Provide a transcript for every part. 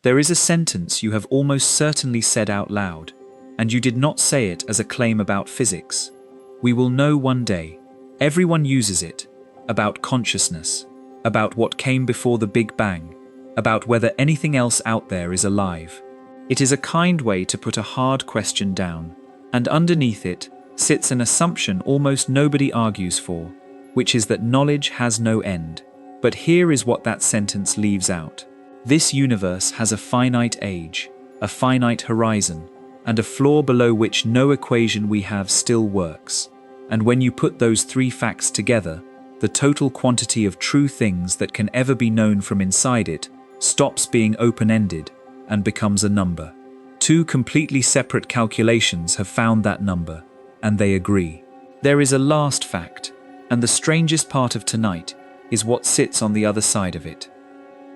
There is a sentence you have almost certainly said out loud, and you did not say it as a claim about physics. We will know one day. Everyone uses it. About consciousness. About what came before the Big Bang. About whether anything else out there is alive. It is a kind way to put a hard question down, and underneath it sits an assumption almost nobody argues for, which is that knowledge has no end. But here is what that sentence leaves out. This universe has a finite age, a finite horizon, and a floor below which no equation we have still works. And when you put those three facts together, the total quantity of true things that can ever be known from inside it stops being open-ended and becomes a number. Two completely separate calculations have found that number, and they agree. There is a last fact, and the strangest part of tonight is what sits on the other side of it.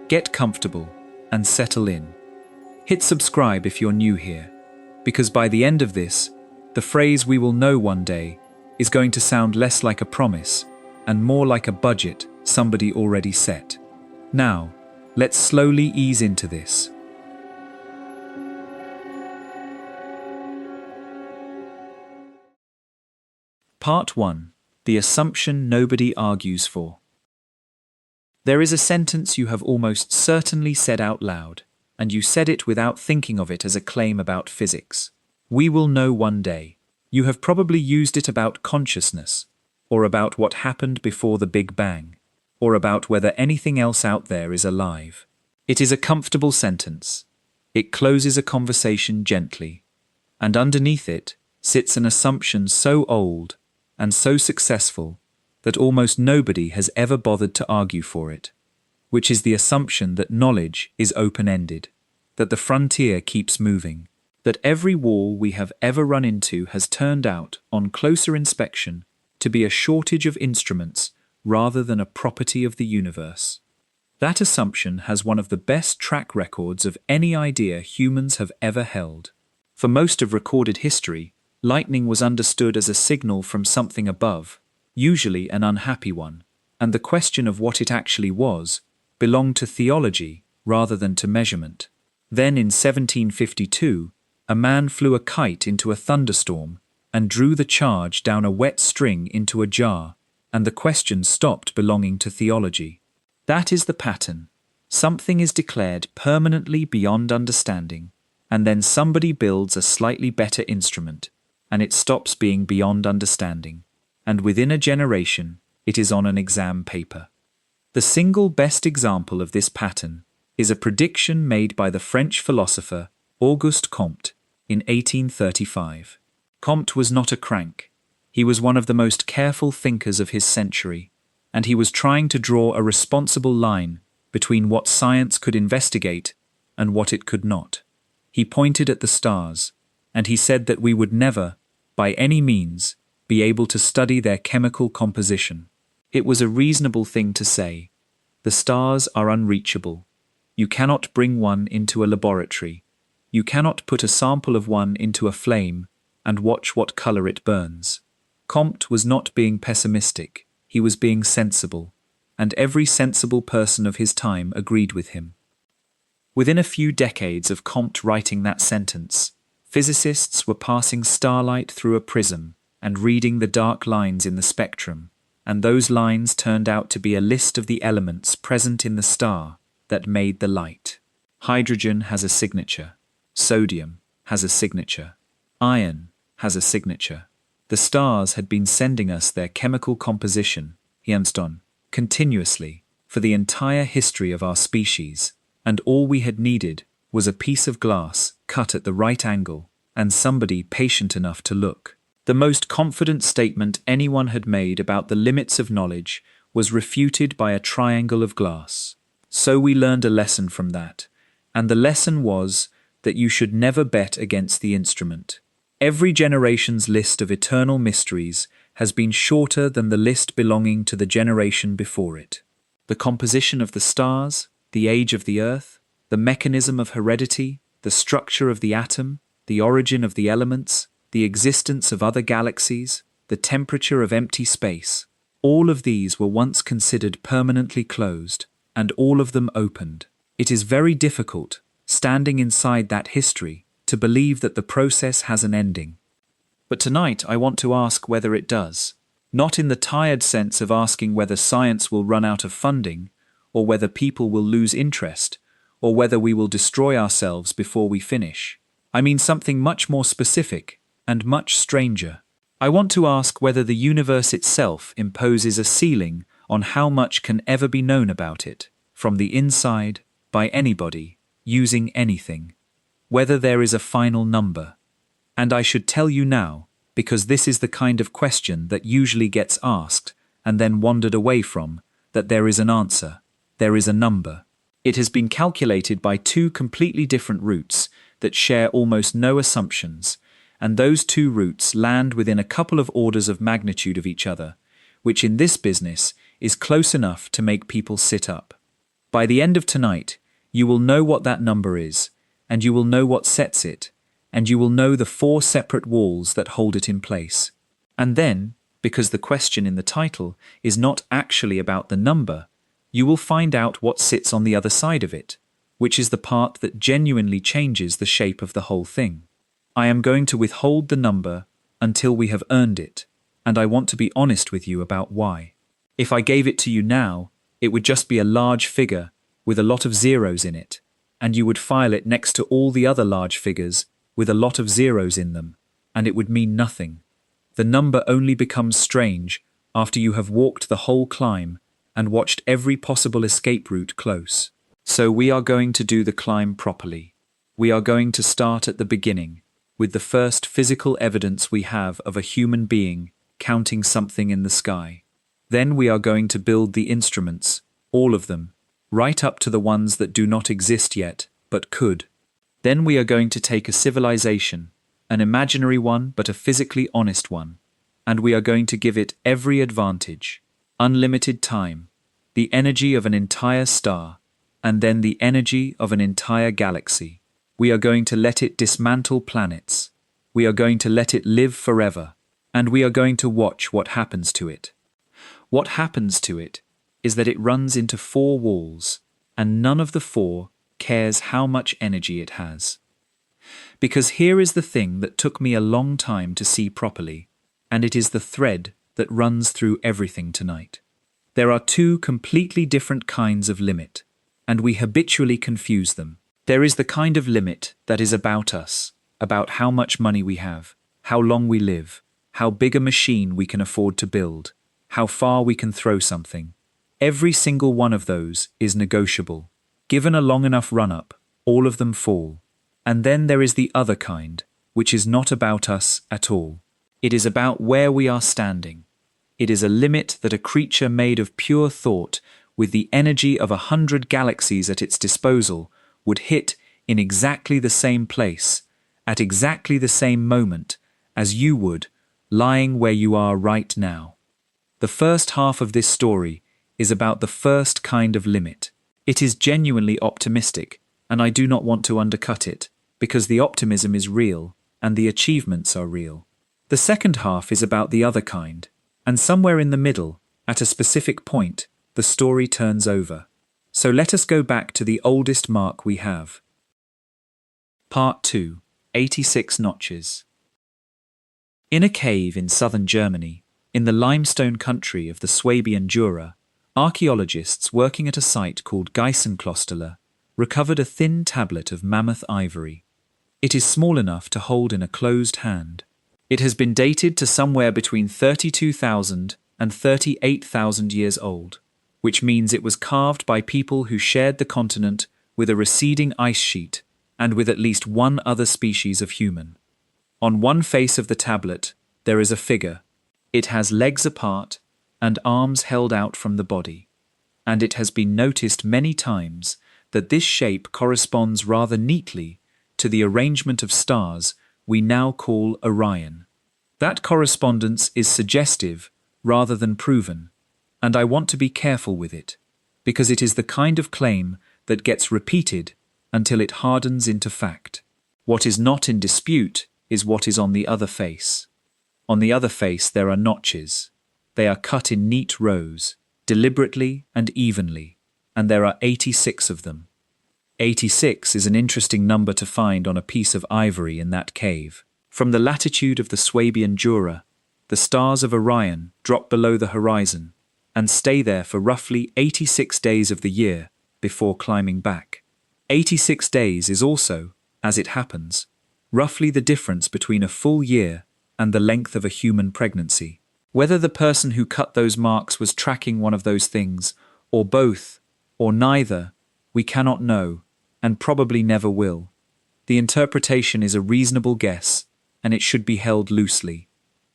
Get comfortable and settle in. Hit subscribe if you're new here, because by the end of this, the phrase "we will know one day" is going to sound less like a promise and more like a budget somebody already set. Now, let's slowly ease into this. Part 1. The assumption nobody argues for. There is a sentence you have almost certainly said out loud, and you said it without thinking of it as a claim about physics. We will know one day. You have probably used it about consciousness, or about what happened before the Big Bang, or about whether anything else out there is alive. It is a comfortable sentence. It closes a conversation gently, and underneath it sits an assumption so old and so successful that almost nobody has ever bothered to argue for it, which is the assumption that knowledge is open-ended, that the frontier keeps moving, that every wall we have ever run into has turned out, on closer inspection, to be a shortage of instruments rather than a property of the universe. That assumption has one of the best track records of any idea humans have ever held. For most of recorded history, lightning was understood as a signal from something above, usually an unhappy one, and the question of what it actually was belonged to theology rather than to measurement. Then in 1752, a man flew a kite into a thunderstorm and drew the charge down a wet string into a jar, and the question stopped belonging to theology. That is the pattern. Something is declared permanently beyond understanding, and then somebody builds a slightly better instrument, and it stops being beyond understanding, and within a generation, it is on an exam paper. The single best example of this pattern is a prediction made by the French philosopher Auguste Comte in 1835. Comte was not a crank. He was one of the most careful thinkers of his century, and he was trying to draw a responsible line between what science could investigate and what it could not. He pointed at the stars, and he said that we would never, by any means, be able to study their chemical composition. It was a reasonable thing to say. The stars are unreachable. You cannot bring one into a laboratory. You cannot put a sample of one into a flame and watch what color it burns. Comte was not being pessimistic. He was being sensible, and every sensible person of his time agreed with him. Within a few decades of Comte writing that sentence, physicists were passing starlight through a prism and reading the dark lines in the spectrum, and those lines turned out to be a list of the elements present in the star that made the light. Hydrogen has a signature. Sodium has a signature. Iron has a signature. The stars had been sending us their chemical composition, continuously, for the entire history of our species, and all we had needed was a piece of glass cut at the right angle, and somebody patient enough to look. The most confident statement anyone had made about the limits of knowledge was refuted by a triangle of glass. So we learned a lesson from that, and the lesson was that you should never bet against the instrument. Every generation's list of eternal mysteries has been shorter than the list belonging to the generation before it. The composition of the stars, the age of the earth, the mechanism of heredity, the structure of the atom, the origin of the elements, the existence of other galaxies, the temperature of empty space, all of these were once considered permanently closed, and all of them opened. It is very difficult, standing inside that history, to believe that the process has an ending. But tonight I want to ask whether it does. Not in the tired sense of asking whether science will run out of funding, or whether people will lose interest, or whether we will destroy ourselves before we finish. I mean something much more specific and much stranger. I want to ask whether the universe itself imposes a ceiling on how much can ever be known about it, from the inside, by anybody, using anything. Whether there is a final number. And I should tell you now, because this is the kind of question that usually gets asked and then wandered away from, that there is an answer, there is a number. It has been calculated by two completely different routes that share almost no assumptions, and those two routes land within a couple of orders of magnitude of each other, which in this business is close enough to make people sit up. By the end of tonight, you will know what that number is, and you will know what sets it, and you will know the four separate walls that hold it in place. And then, because the question in the title is not actually about the number, you will find out what sits on the other side of it, which is the part that genuinely changes the shape of the whole thing. I am going to withhold the number until we have earned it, and I want to be honest with you about why. If I gave it to you now, it would just be a large figure with a lot of zeros in it, and you would file it next to all the other large figures with a lot of zeros in them, and it would mean nothing. The number only becomes strange after you have walked the whole climb and watched every possible escape route close. So we are going to do the climb properly. We are going to start at the beginning, with the first physical evidence we have of a human being counting something in the sky. Then we are going to build the instruments, all of them, right up to the ones that do not exist yet, but could. Then we are going to take a civilization, an imaginary one but a physically honest one, and we are going to give it every advantage, unlimited time, the energy of an entire star, and then the energy of an entire galaxy. We are going to let it dismantle planets. We are going to let it live forever, and we are going to watch what happens to it. What happens to it is that it runs into four walls, and none of the four cares how much energy it has. Because here is the thing that took me a long time to see properly, and it is the thread that runs through everything tonight. There are two completely different kinds of limit, and we habitually confuse them. There is the kind of limit that is about us, about how much money we have, how long we live, how big a machine we can afford to build, how far we can throw something. Every single one of those is negotiable. Given a long enough run-up, all of them fall. And then there is the other kind, which is not about us at all. It is about where we are standing. It is a limit that a creature made of pure thought, with the energy of 100 galaxies at its disposal, would hit in exactly the same place, at exactly the same moment, as you would, lying where you are right now. The first half of this story is about the first kind of limit. It is genuinely optimistic, and I do not want to undercut it, because the optimism is real, and the achievements are real. The second half is about the other kind, and somewhere in the middle, at a specific point, the story turns over. So let us go back to the oldest mark we have. Part 2, 86 notches. In a cave in southern Germany, in the limestone country of the Swabian Jura, archaeologists working at a site called Geissenklosterle recovered a thin tablet of mammoth ivory. It is small enough to hold in a closed hand. It has been dated to somewhere between 32,000 and 38,000 years old, which means it was carved by people who shared the continent with a receding ice sheet and with at least one other species of human. On one face of the tablet, there is a figure. It has legs apart and arms held out from the body, and it has been noticed many times that this shape corresponds rather neatly to the arrangement of stars we now call Orion. That correspondence is suggestive rather than proven, and I want to be careful with it, because it is the kind of claim that gets repeated until it hardens into fact. What is not in dispute is what is on the other face. On the other face there are notches. They are cut in neat rows, deliberately and evenly, and there are 86 of them. 86 is an interesting number to find on a piece of ivory in that cave. From the latitude of the Swabian Jura, the stars of Orion drop below the horizon and stay there for roughly 86 days of the year before climbing back. 86 days is also, as it happens, roughly the difference between a full year and the length of a human pregnancy. Whether the person who cut those marks was tracking one of those things, or both, or neither, we cannot know, and probably never will. The interpretation is a reasonable guess, and it should be held loosely.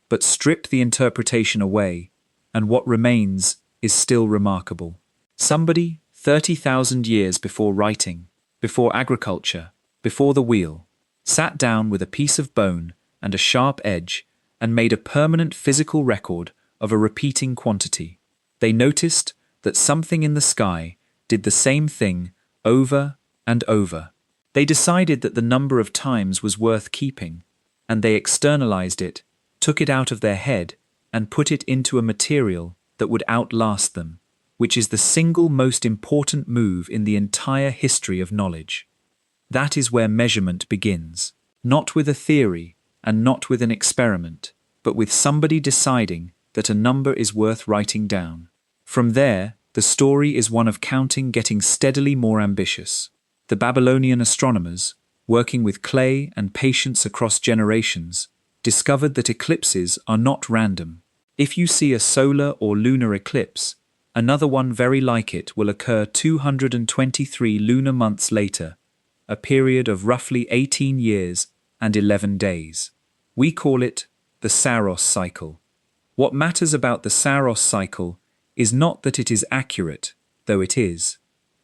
But strip the interpretation away, and what remains is still remarkable. Somebody, 30,000 years before writing, before agriculture, before the wheel, sat down with a piece of bone and a sharp edge and made a permanent physical record of a repeating quantity. They noticed that something in the sky did the same thing over and over. They decided that the number of times was worth keeping, and they externalized it, took it out of their head, and put it into a material that would outlast them, which is the single most important move in the entire history of knowledge. That is where measurement begins, not with a theory and not with an experiment, but with somebody deciding that a number is worth writing down. From there, the story is one of counting getting steadily more ambitious. The Babylonian astronomers, working with clay and patience across generations, discovered that eclipses are not random. If you see a solar or lunar eclipse, another one very like it will occur 223 lunar months later, a period of roughly 18 years and 11 days. We call it the Saros cycle. What matters about the Saros cycle is not that it is accurate, though it is.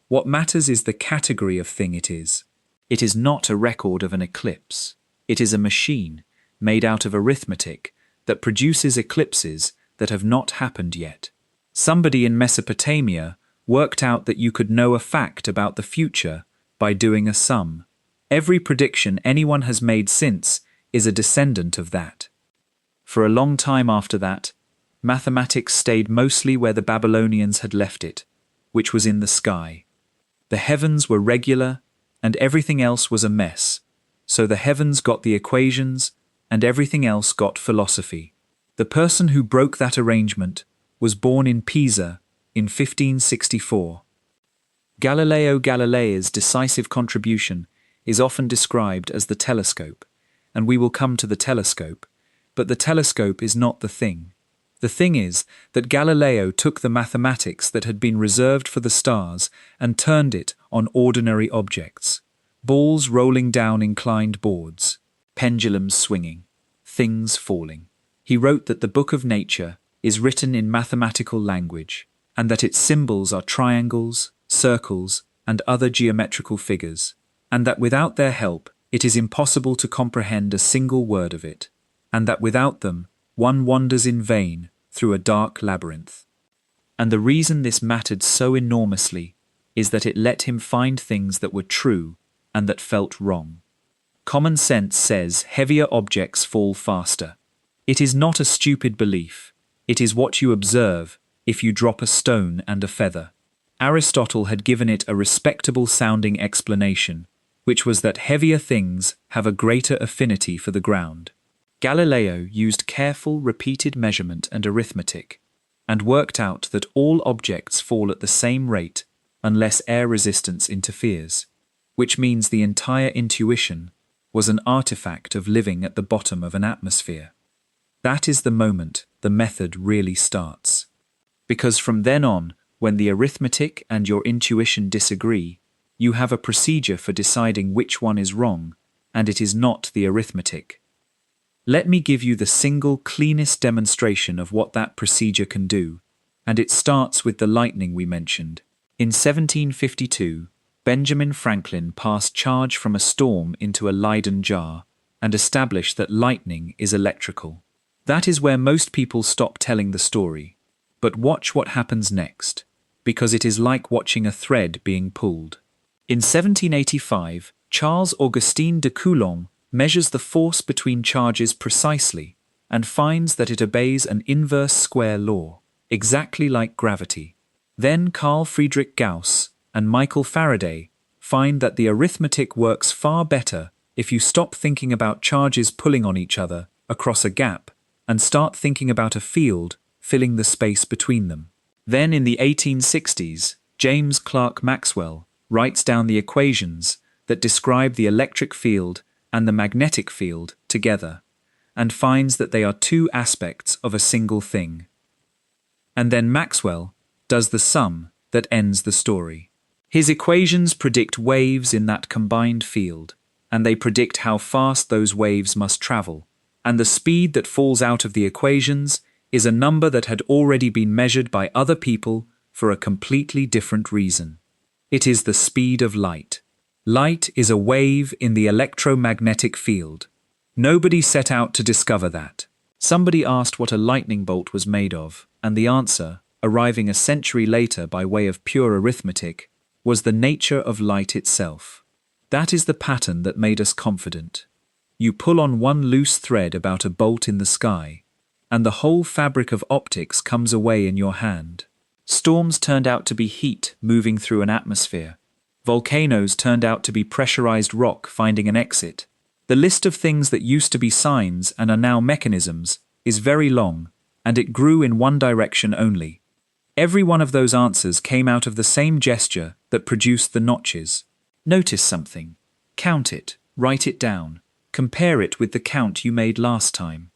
What matters is the category of thing it is. It is not a record of an eclipse. It is a machine made out of arithmetic that produces eclipses that have not happened yet. Somebody in Mesopotamia worked out that you could know a fact about the future by doing a sum. Every prediction anyone has made since is a descendant of that. For a long time after that, mathematics stayed mostly where the Babylonians had left it, which was in the sky. The heavens were regular, and everything else was a mess, so the heavens got the equations, and everything else got philosophy. The person who broke that arrangement was born in Pisa in 1564. Galileo Galilei's decisive contribution is often described as the telescope, and we will come to the telescope, but the telescope is not the thing. The thing is that Galileo took the mathematics that had been reserved for the stars and turned it on ordinary objects. Balls rolling down inclined boards, pendulums swinging, things falling. He wrote that the book of nature is written in mathematical language, and that its symbols are triangles, circles, and other geometrical figures, and that without their help it is impossible to comprehend a single word of it, and that without them one wanders in vain through a dark labyrinth. And the reason this mattered so enormously is that it let him find things that were true and that felt wrong. Common sense says heavier objects fall faster. It is not a stupid belief. It is what you observe if you drop a stone and a feather. Aristotle had given it a respectable-sounding explanation, which was that heavier things have a greater affinity for the ground. Galileo used careful, repeated measurement and arithmetic, and worked out that all objects fall at the same rate unless air resistance interferes, which means the entire intuition was an artifact of living at the bottom of an atmosphere. That is the moment the method really starts. Because from then on, when the arithmetic and your intuition disagree, you have a procedure for deciding which one is wrong, and it is not the arithmetic. Let me give you the single cleanest demonstration of what that procedure can do, and it starts with the lightning we mentioned. In 1752, Benjamin Franklin passed charge from a storm into a Leyden jar and established that lightning is electrical. That is where most people stop telling the story. But watch what happens next, because it is like watching a thread being pulled. In 1785, Charles Augustin de Coulomb measures the force between charges precisely and finds that it obeys an inverse square law, exactly like gravity. Then Carl Friedrich Gauss and Michael Faraday find that the arithmetic works far better if you stop thinking about charges pulling on each other across a gap and start thinking about a field filling the space between them. Then in the 1860s, James Clerk Maxwell writes down the equations that describe the electric field and the magnetic field together, and finds that they are two aspects of a single thing. And then Maxwell does the sum that ends the story. His equations predict waves in that combined field, and they predict how fast those waves must travel, and the speed that falls out of the equations is a number that had already been measured by other people for a completely different reason. It is the speed of light. Light is a wave in the electromagnetic field. Nobody set out to discover that. Somebody asked what a lightning bolt was made of, and the answer, arriving a century later by way of pure arithmetic, was the nature of light itself. That is the pattern that made us confident. You pull on one loose thread about a bolt in the sky, and the whole fabric of optics comes away in your hand. Storms turned out to be heat moving through an atmosphere. Volcanoes turned out to be pressurized rock finding an exit. The list of things that used to be signs and are now mechanisms is very long, and it grew in one direction only. Every one of those answers came out of the same gesture that produced the notches. Notice something. Count it, write it down, compare it with the count you made last time.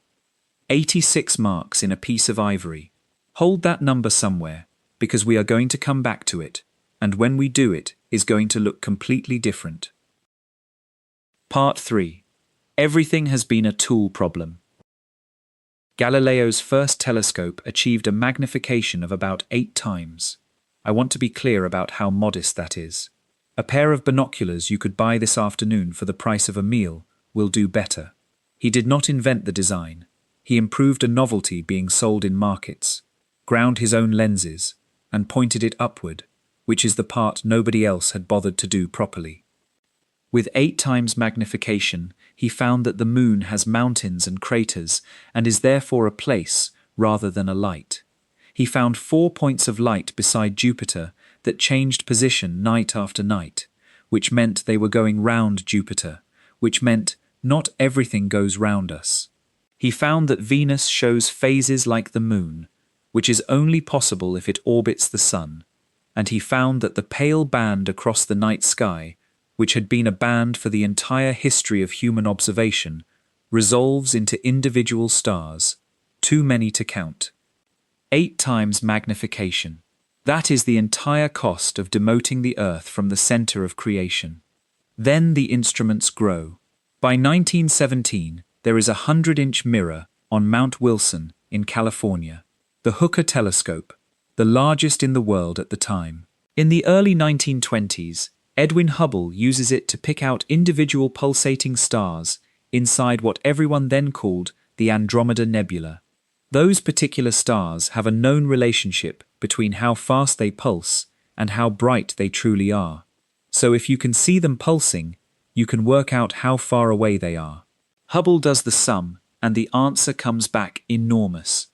86 marks in a piece of ivory. Hold that number somewhere, because we are going to come back to it, and when we do it is going to look completely different. Part 3. Everything has been a tool problem. Galileo's first telescope achieved a magnification of about 8 times. I want to be clear about how modest that is. A pair of binoculars you could buy this afternoon for the price of a meal will do better. He did not invent the design. He improved a novelty being sold in markets, ground his own lenses, and pointed it upward, which is the part nobody else had bothered to do properly. With 8 times magnification, he found that the moon has mountains and craters and is therefore a place rather than a light. He found 4 points of light beside Jupiter that changed position night after night, which meant they were going round Jupiter, which meant not everything goes round us. He found that Venus shows phases like the moon, which is only possible if it orbits the sun, and he found that the pale band across the night sky, which had been a band for the entire history of human observation, resolves into individual stars, too many to count. 8 times magnification. That is the entire cost of demoting the Earth from the center of creation. Then the instruments grow. By 1917, there is a 100-inch mirror on Mount Wilson in California, the Hooker telescope, the largest in the world at the time. In the early 1920s, Edwin Hubble uses it to pick out individual pulsating stars inside what everyone then called the Andromeda Nebula. Those particular stars have a known relationship between how fast they pulse and how bright they truly are. So if you can see them pulsing, you can work out how far away they are. Hubble does the sum, and the answer comes back enormous.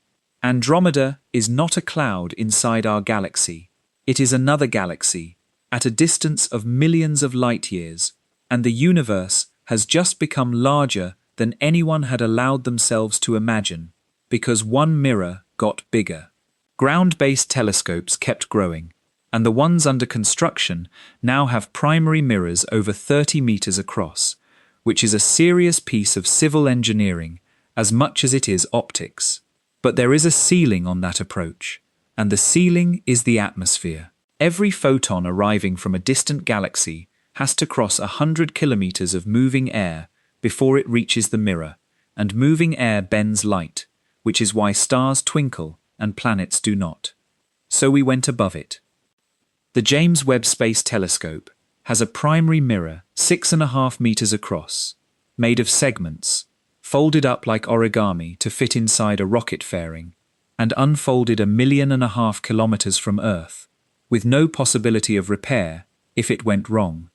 Andromeda is not a cloud inside our galaxy. It is another galaxy, at a distance of millions of light years, and the universe has just become larger than anyone had allowed themselves to imagine, because one mirror got bigger. Ground-based telescopes kept growing, and the ones under construction now have primary mirrors over 30 meters across, which is a serious piece of civil engineering as much as it is optics. But there is a ceiling on that approach, and the ceiling is the atmosphere. Every photon arriving from a distant galaxy has to cross 100 kilometers of moving air before it reaches the mirror, and moving air bends light, which is why stars twinkle and planets do not. So we went above it. The James Webb Space Telescope has a primary mirror 6.5 meters across, made of segments, folded up like origami to fit inside a rocket fairing, and unfolded 1.5 million kilometers from Earth, with no possibility of repair if it went wrong.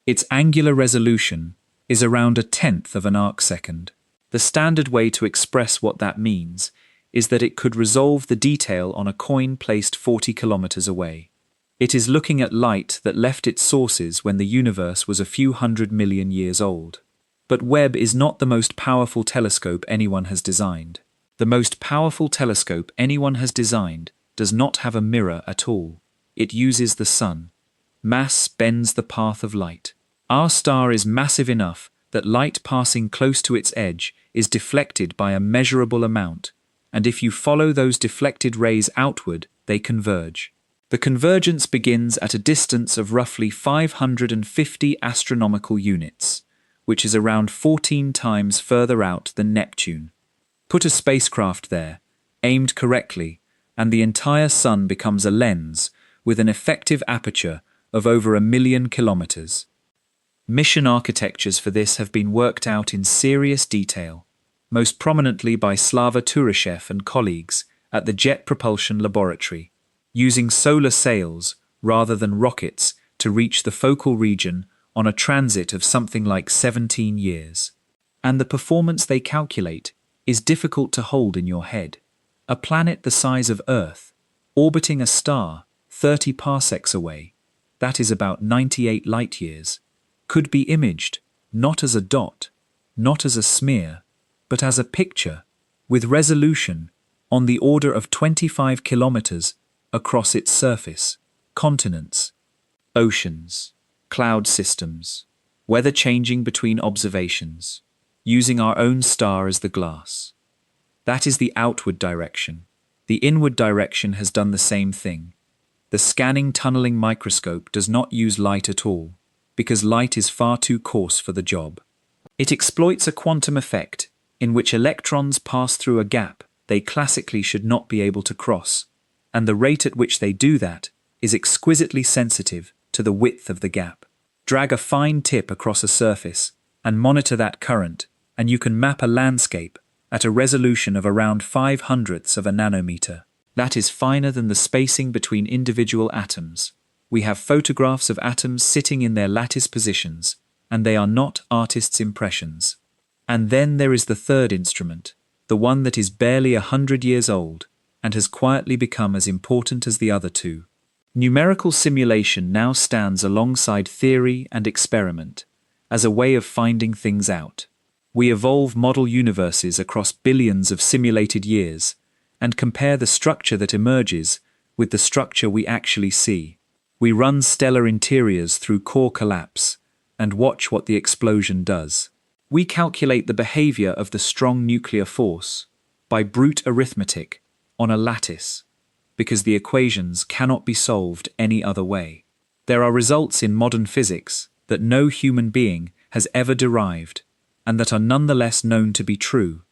Its angular resolution is around 1/10 of an arcsecond. The standard way to express what that means is that it could resolve the detail on a coin placed 40 kilometers away. It is looking at light that left its sources when the universe was a few 100 million years old. But Webb is not the most powerful telescope anyone has designed. The most powerful telescope anyone has designed does not have a mirror at all. It uses the sun. Mass bends the path of light. Our star is massive enough that light passing close to its edge is deflected by a measurable amount, and if you follow those deflected rays outward, they converge. The convergence begins at a distance of roughly 550 astronomical units, which is around 14 times further out than Neptune. Put a spacecraft there, aimed correctly, and the entire sun becomes a lens with an effective aperture of over 1 million kilometers. Mission architectures for this have been worked out in serious detail, most prominently by Slava Turashev and colleagues at the Jet Propulsion Laboratory, using solar sails rather than rockets to reach the focal region on a transit of something like 17 years. And the performance they calculate is difficult to hold in your head. A planet the size of Earth, orbiting a star 30 parsecs away, that is about 98 light-years, could be imaged not as a dot, not as a smear, but as a picture, with resolution on the order of 25 kilometers across its surface, continents, oceans, cloud systems, weather changing between observations, using our own star as the glass. That is the outward direction. The inward direction has done the same thing. The scanning tunneling microscope does not use light at all, because light is far too coarse for the job. It exploits a quantum effect in which electrons pass through a gap they classically should not be able to cross, and the rate at which they do that is exquisitely sensitive to the width of the gap. Drag a fine tip across a surface and monitor that current, and you can map a landscape at a resolution of around 0.05 of a nanometer. That is finer than the spacing between individual atoms. We have photographs of atoms sitting in their lattice positions, and they are not artists' impressions. And then there is the third instrument, the one that is barely 100 years old, and has quietly become as important as the other two. Numerical simulation now stands alongside theory and experiment, as a way of finding things out. We evolve model universes across billions of simulated years, and compare the structure that emerges with the structure we actually see. We run stellar interiors through core collapse and watch what the explosion does. We calculate the behavior of the strong nuclear force by brute arithmetic on a lattice, because the equations cannot be solved any other way. There are results in modern physics that no human being has ever derived, and that are nonetheless known to be true.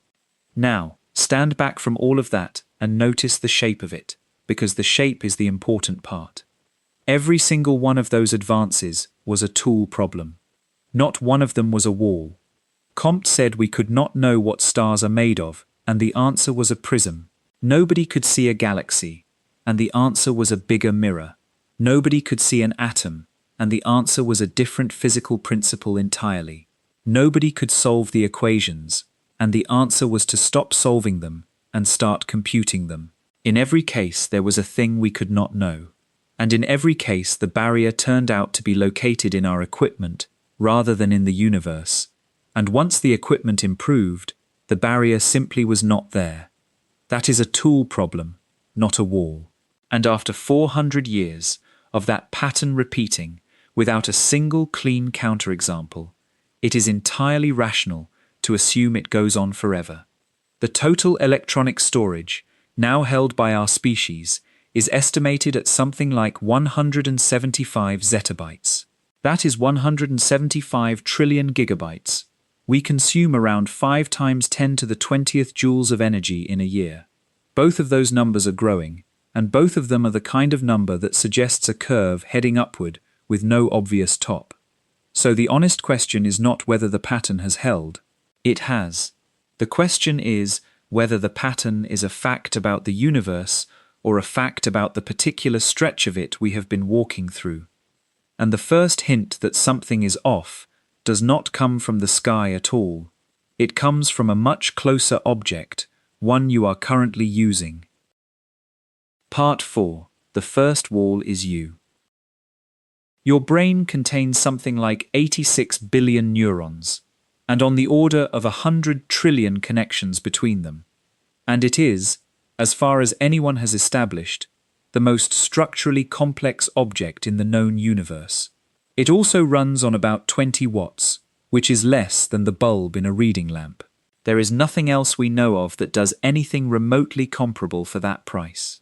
Now, stand back from all of that and notice the shape of it, because the shape is the important part. Every single one of those advances was a tool problem. Not one of them was a wall. Comte said we could not know what stars are made of, and the answer was a prism. Nobody could see a galaxy, and the answer was a bigger mirror. Nobody could see an atom, and the answer was a different physical principle entirely. Nobody could solve the equations, and the answer was to stop solving them and start computing them. In every case, there was a thing we could not know. And in every case, the barrier turned out to be located in our equipment rather than in the universe. And once the equipment improved, the barrier simply was not there. That is a tool problem, not a wall. And after 400 years of that pattern repeating without a single clean counterexample, it is entirely rational to assume it goes on forever. The total electronic storage, now held by our species, is estimated at something like 175 zettabytes. That is 175 trillion gigabytes. We consume around 5 times 10 to the 20th joules of energy in a year. Both of those numbers are growing, and both of them are the kind of number that suggests a curve heading upward with no obvious top. So the honest question is not whether the pattern has held. It has. The question is whether the pattern is a fact about the universe or a fact about the particular stretch of it we have been walking through. And the first hint that something is off does not come from the sky at all. It comes from a much closer object, one you are currently using. Part 4. The first wall is you. Your brain contains something like 86 billion neurons, and on the order of 100 trillion connections between them. And it is, as far as anyone has established, the most structurally complex object in the known universe. It also runs on about 20 watts, which is less than the bulb in a reading lamp. There is nothing else we know of that does anything remotely comparable for that price.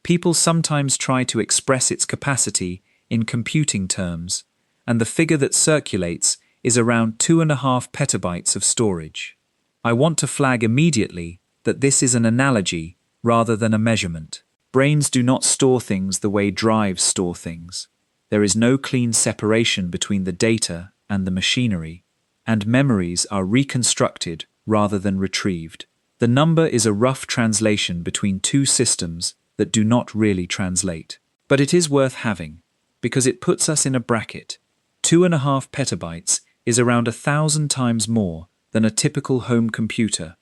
People sometimes try to express its capacity in computing terms, and the figure that circulates is around 2.5 petabytes of storage. I want to flag immediately that this is an analogy rather than a measurement. Brains do not store things the way drives store things. There is no clean separation between the data and the machinery, and memories are reconstructed rather than retrieved. The number is a rough translation between two systems that do not really translate. But it is worth having, because it puts us in a bracket. 2.5 petabytes is around 1,000 times more than a typical home computer,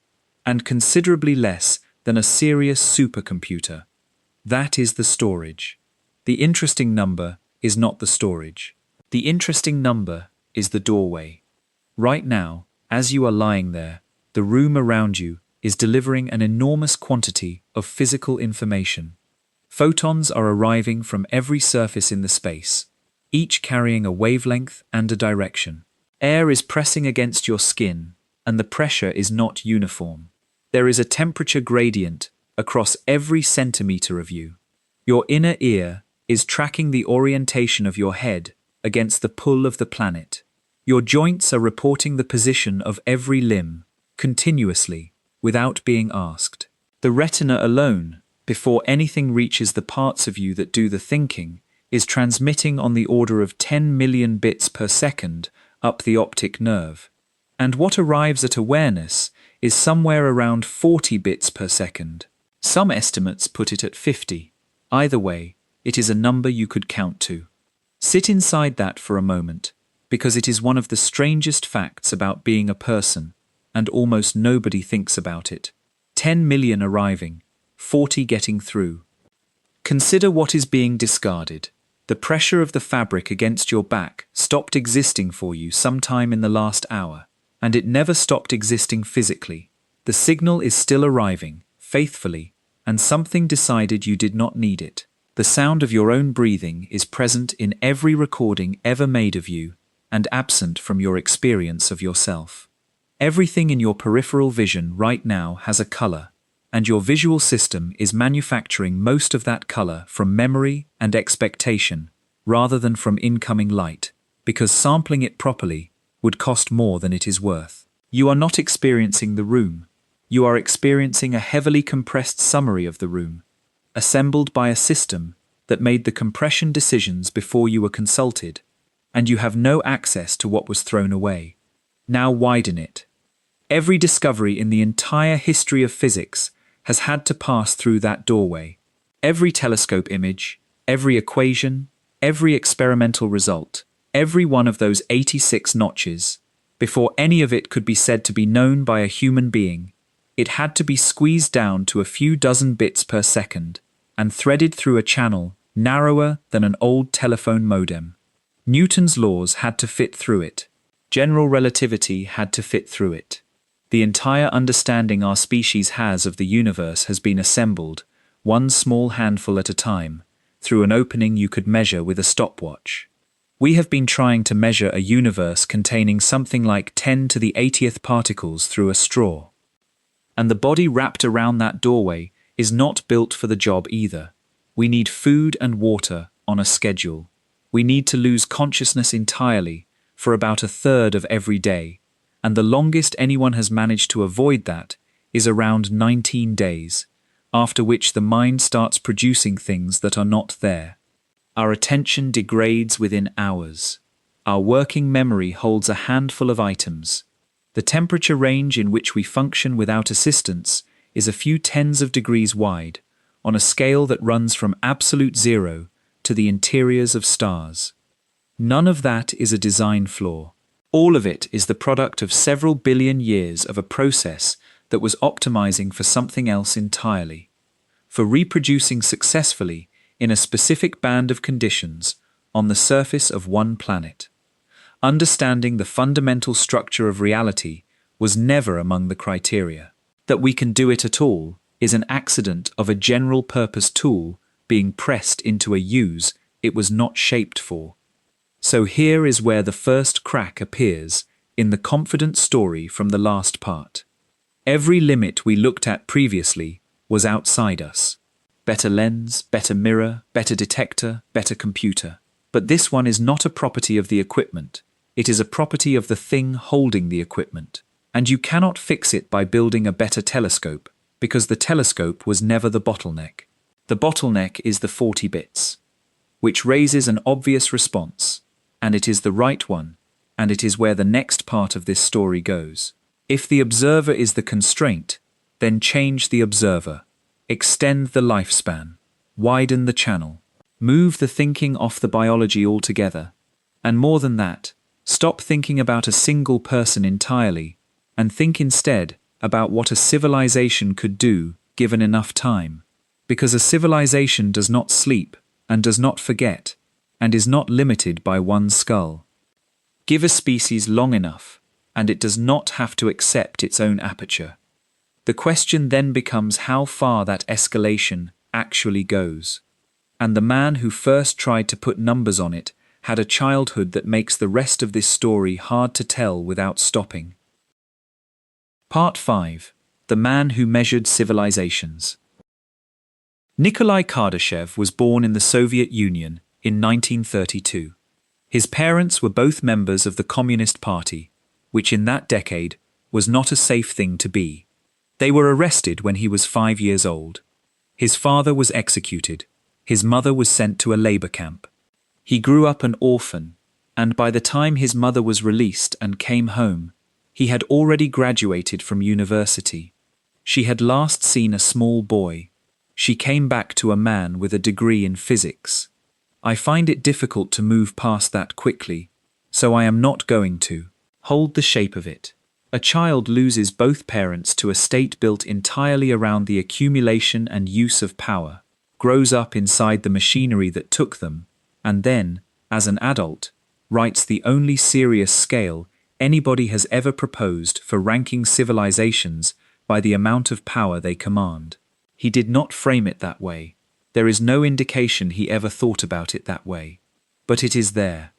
and considerably less than a serious supercomputer. That is the storage. The interesting number is not the storage. The interesting number is the doorway. Right now, as you are lying there, the room around you is delivering an enormous quantity of physical information. Photons are arriving from every surface in the space, each carrying a wavelength and a direction. Air is pressing against your skin, and the pressure is not uniform. There is a temperature gradient across every centimeter of you. Your inner ear is tracking the orientation of your head against the pull of the planet. Your joints are reporting the position of every limb, continuously, without being asked. The retina alone, before anything reaches the parts of you that do the thinking, is transmitting on the order of 10 million bits per second up the optic nerve. And what arrives at awareness is somewhere around 40 bits per second. Some estimates put it at 50. Either way, it is a number you could count to. Sit inside that for a moment, because it is one of the strangest facts about being a person, and almost nobody thinks about it. 10 million arriving, 40 getting through. Consider what is being discarded. The pressure of the fabric against your back stopped existing for you sometime in the last hour, and it never stopped existing physically. The signal is still arriving, faithfully, and something decided you did not need it. The sound of your own breathing is present in every recording ever made of you, and absent from your experience of yourself. Everything in your peripheral vision right now has a color, and your visual system is manufacturing most of that color from memory and expectation, rather than from incoming light, because sampling it properly would cost more than it is worth. You are not experiencing the room. You are experiencing a heavily compressed summary of the room, assembled by a system that made the compression decisions before you were consulted, and you have no access to what was thrown away. Now widen it. Every discovery in the entire history of physics has had to pass through that doorway. Every telescope image, every equation, every experimental result, every one of those 86 notches, before any of it could be said to be known by a human being, it had to be squeezed down to a few dozen bits per second and threaded through a channel narrower than an old telephone modem. Newton's laws had to fit through it. General relativity had to fit through it. The entire understanding our species has of the universe has been assembled, one small handful at a time, through an opening you could measure with a stopwatch. We have been trying to measure a universe containing something like 10 to the 80th particles through a straw. And the body wrapped around that doorway is not built for the job either. We need food and water on a schedule. We need to lose consciousness entirely for about a third of every day, and the longest anyone has managed to avoid that is around 19 days, after which the mind starts producing things that are not there. Our attention degrades within hours. Our working memory holds a handful of items. The temperature range in which we function without assistance is a few tens of degrees wide, on a scale that runs from absolute zero to the interiors of stars. None of that is a design flaw. All of it is the product of several billion years of a process that was optimizing for something else entirely, for reproducing successfully in a specific band of conditions on the surface of one planet. Understanding the fundamental structure of reality was never among the criteria. That we can do it at all is an accident of a general-purpose tool being pressed into a use it was not shaped for. So here is where the first crack appears in the confident story from the last part. Every limit we looked at previously was outside us. Better lens, better mirror, better detector, better computer. But this one is not a property of the equipment. It is a property of the thing holding the equipment. And you cannot fix it by building a better telescope, because the telescope was never the bottleneck. The bottleneck is the 40 bits, which raises an obvious response, and it is the right one, and it is where the next part of this story goes. If the observer is the constraint, then change the observer, extend the lifespan, widen the channel, move the thinking off the biology altogether, and more than that, stop thinking about a single person entirely, and think instead about what a civilization could do given enough time. Because a civilization does not sleep and does not forget, and is not limited by one skull. Give a species long enough, and it does not have to accept its own aperture. The question then becomes how far that escalation actually goes. And the man who first tried to put numbers on it had a childhood that makes the rest of this story hard to tell without stopping. Part 5. The Man Who Measured Civilizations. Nikolai Kardashev was born in the Soviet Union in 1932. His parents were both members of the Communist Party, which in that decade was not a safe thing to be. They were arrested when he was 5 years old. His father was executed. His mother was sent to a labor camp. He grew up an orphan, and by the time his mother was released and came home, he had already graduated from university. She had last seen a small boy. She came back to a man with a degree in physics. I find it difficult to move past that quickly, so I am not going to. Hold the shape of it. A child loses both parents to a state built entirely around the accumulation and use of power, grows up inside the machinery that took them, and then, as an adult, writes the only serious scale anybody has ever proposed for ranking civilizations by the amount of power they command. He did not frame it that way. There is no indication he ever thought about it that way. But it is there.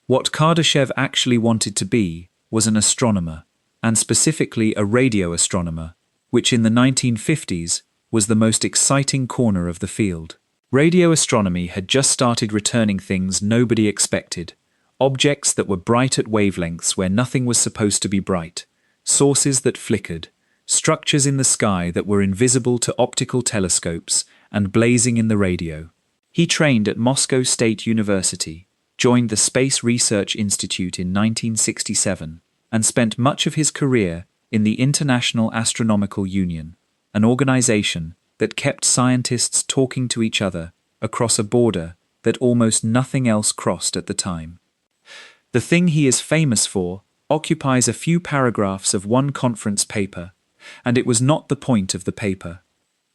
What Kardashev actually wanted to be was an astronomer, and specifically a radio astronomer, which in the 1950s was the most exciting corner of the field. Radio astronomy had just started returning things nobody expected, objects that were bright at wavelengths where nothing was supposed to be bright, sources that flickered, structures in the sky that were invisible to optical telescopes and blazing in the radio. He trained at Moscow State University, joined the Space Research Institute in 1967, and spent much of his career in the International Astronomical Union, an organization that kept scientists talking to each other across a border that almost nothing else crossed at the time. The thing he is famous for occupies a few paragraphs of one conference paper, and it was not the point of the paper.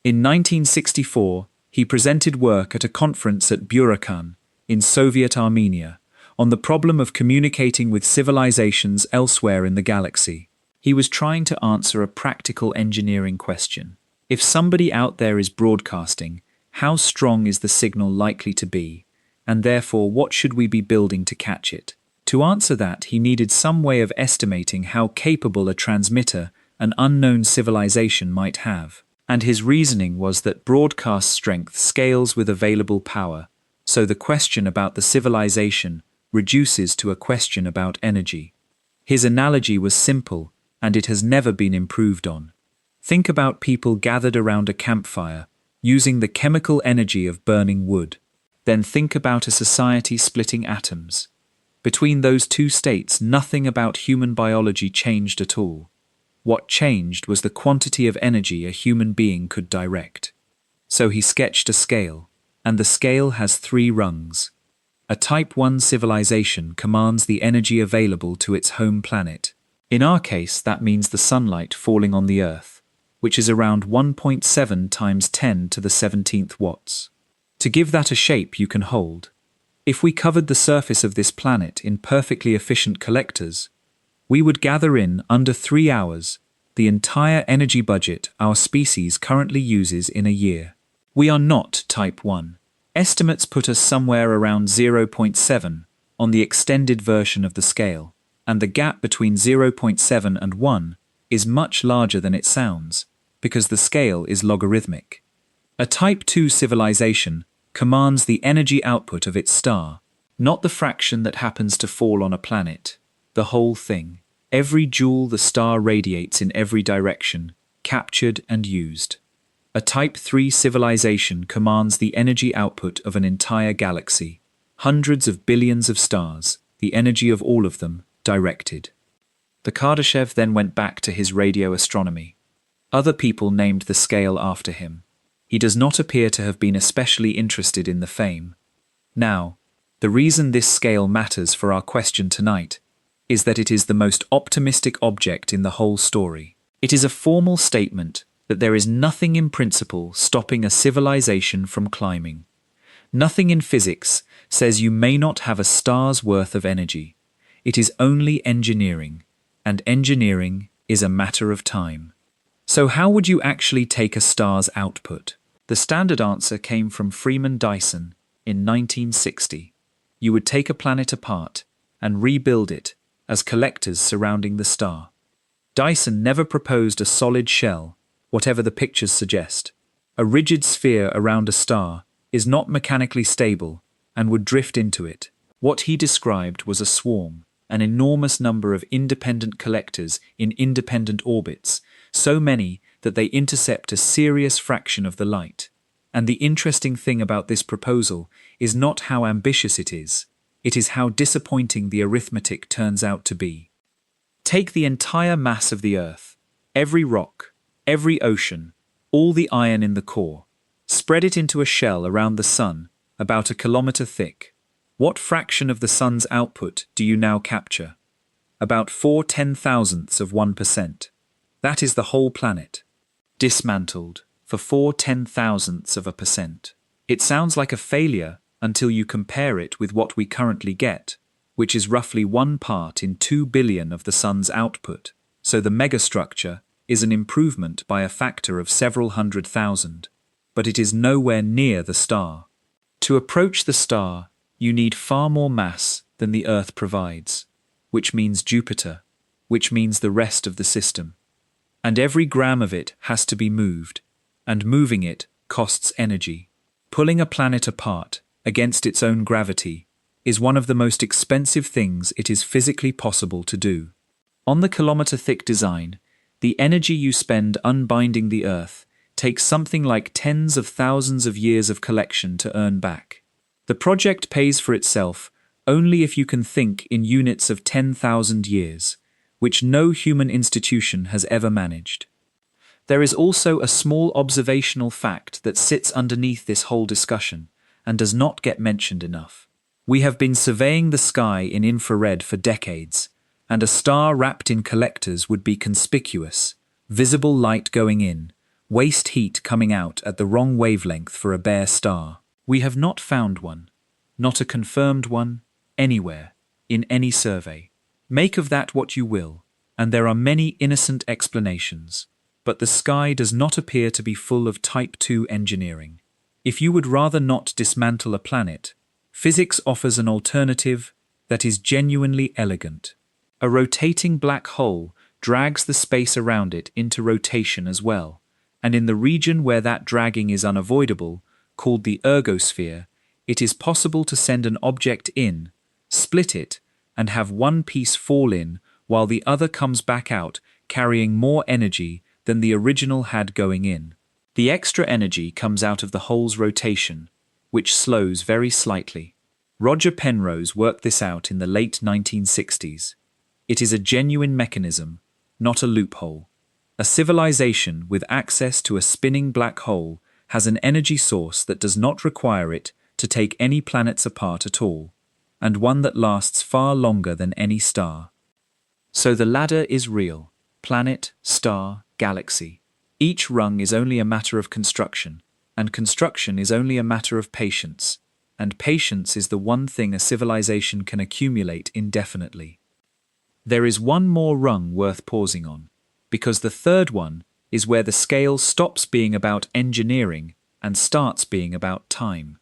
In 1964, he presented work at a conference at Burakhan, in Soviet Armenia, on the problem of communicating with civilizations elsewhere in the galaxy. He was trying to answer a practical engineering question. If somebody out there is broadcasting, how strong is the signal likely to be, and therefore what should we be building to catch it? To answer that, he needed some way of estimating how capable a transmitter an unknown civilization might have. And his reasoning was that broadcast strength scales with available power, so the question about the civilization reduces to a question about energy. His analogy was simple, and it has never been improved on. Think about people gathered around a campfire, using the chemical energy of burning wood. Then think about a society splitting atoms. Between those two states, nothing about human biology changed at all. What changed was the quantity of energy a human being could direct. So he sketched a scale, and the scale has 3 rungs. A Type 1 civilization commands the energy available to its home planet. In our case, that means the sunlight falling on the Earth, which is around 1.7 times 10 to the 17th watts. To give that a shape you can hold, If we covered the surface of this planet in perfectly efficient collectors, we would gather in, under 3 hours, the entire energy budget our species currently uses in a year. We are not type 1. Estimates put us somewhere around 0.7 on the extended version of the scale, and the gap between 0.7 and 1 is much larger than it sounds, because the scale is logarithmic. A type 2 civilization commands the energy output of its star, not the fraction that happens to fall on a planet, the whole thing. Every joule the star radiates in every direction, captured and used. A type 3 civilization commands the energy output of an entire galaxy, hundreds of billions of stars, the energy of all of them, directed. The Kardashev then went back to his radio astronomy. Other people named the scale after him. He does not appear to have been especially interested in the fame. Now, the reason this scale matters for our question tonight is that it is the most optimistic object in the whole story. It is a formal statement that there is nothing in principle stopping a civilization from climbing. Nothing in physics says you may not have a star's worth of energy. It is only engineering, and engineering is a matter of time. So how would you actually take a star's output? The standard answer came from Freeman Dyson in 1960. You would take a planet apart and rebuild it as collectors surrounding the star. Dyson never proposed a solid shell, whatever the pictures suggest. A rigid sphere around a star is not mechanically stable and would drift into it. What he described was a swarm, an enormous number of independent collectors in independent orbits, so many that they intercept a serious fraction of the light. And the interesting thing about this proposal is not how ambitious it is how disappointing the arithmetic turns out to be. Take the entire mass of the Earth, every rock, every ocean, all the iron in the core, spread it into a shell around the Sun, about 1 kilometer thick. What fraction of the Sun's output do you now capture? About 4/10,000%. That is the whole planet, dismantled for 4/10,000%. It sounds like a failure until you compare it with what we currently get, which is roughly 1 part in 2 billion of the Sun's output, so the megastructure is an improvement by a factor of several 100,000, but it is nowhere near the star. To approach the star, you need far more mass than the Earth provides, which means Jupiter, which means the rest of the system. And every gram of it has to be moved, and moving it costs energy. Pulling a planet apart against its own gravity is one of the most expensive things it is physically possible to do. On the kilometer-thick design, the energy you spend unbinding the Earth takes something like tens of thousands of years of collection to earn back. The project pays for itself only if you can think in units of 10,000 years, which no human institution has ever managed. There is also a small observational fact that sits underneath this whole discussion and does not get mentioned enough. We have been surveying the sky in infrared for decades, and a star wrapped in collectors would be conspicuous, visible light going in, waste heat coming out at the wrong wavelength for a bare star. We have not found one, not a confirmed one, anywhere, in any survey. Make of that what you will, and there are many innocent explanations, but the sky does not appear to be full of Type 2 engineering. If you would rather not dismantle a planet, physics offers an alternative that is genuinely elegant. A rotating black hole drags the space around it into rotation as well, and in the region where that dragging is unavoidable, called the ergosphere, it is possible to send an object in, split it, and have one piece fall in while the other comes back out carrying more energy than the original had going in. The extra energy comes out of the hole's rotation, which slows very slightly. Roger Penrose worked this out in the late 1960s. It is a genuine mechanism, not a loophole. A civilization with access to a spinning black hole has an energy source that does not require it to take any planets apart at all, and one that lasts far longer than any star. So the ladder is real. Planet, star, galaxy. Each rung is only a matter of construction, and construction is only a matter of patience. and patience is the one thing a civilization can accumulate indefinitely. There is one more rung worth pausing on, because the third one is where the scale stops being about engineering and starts being about time.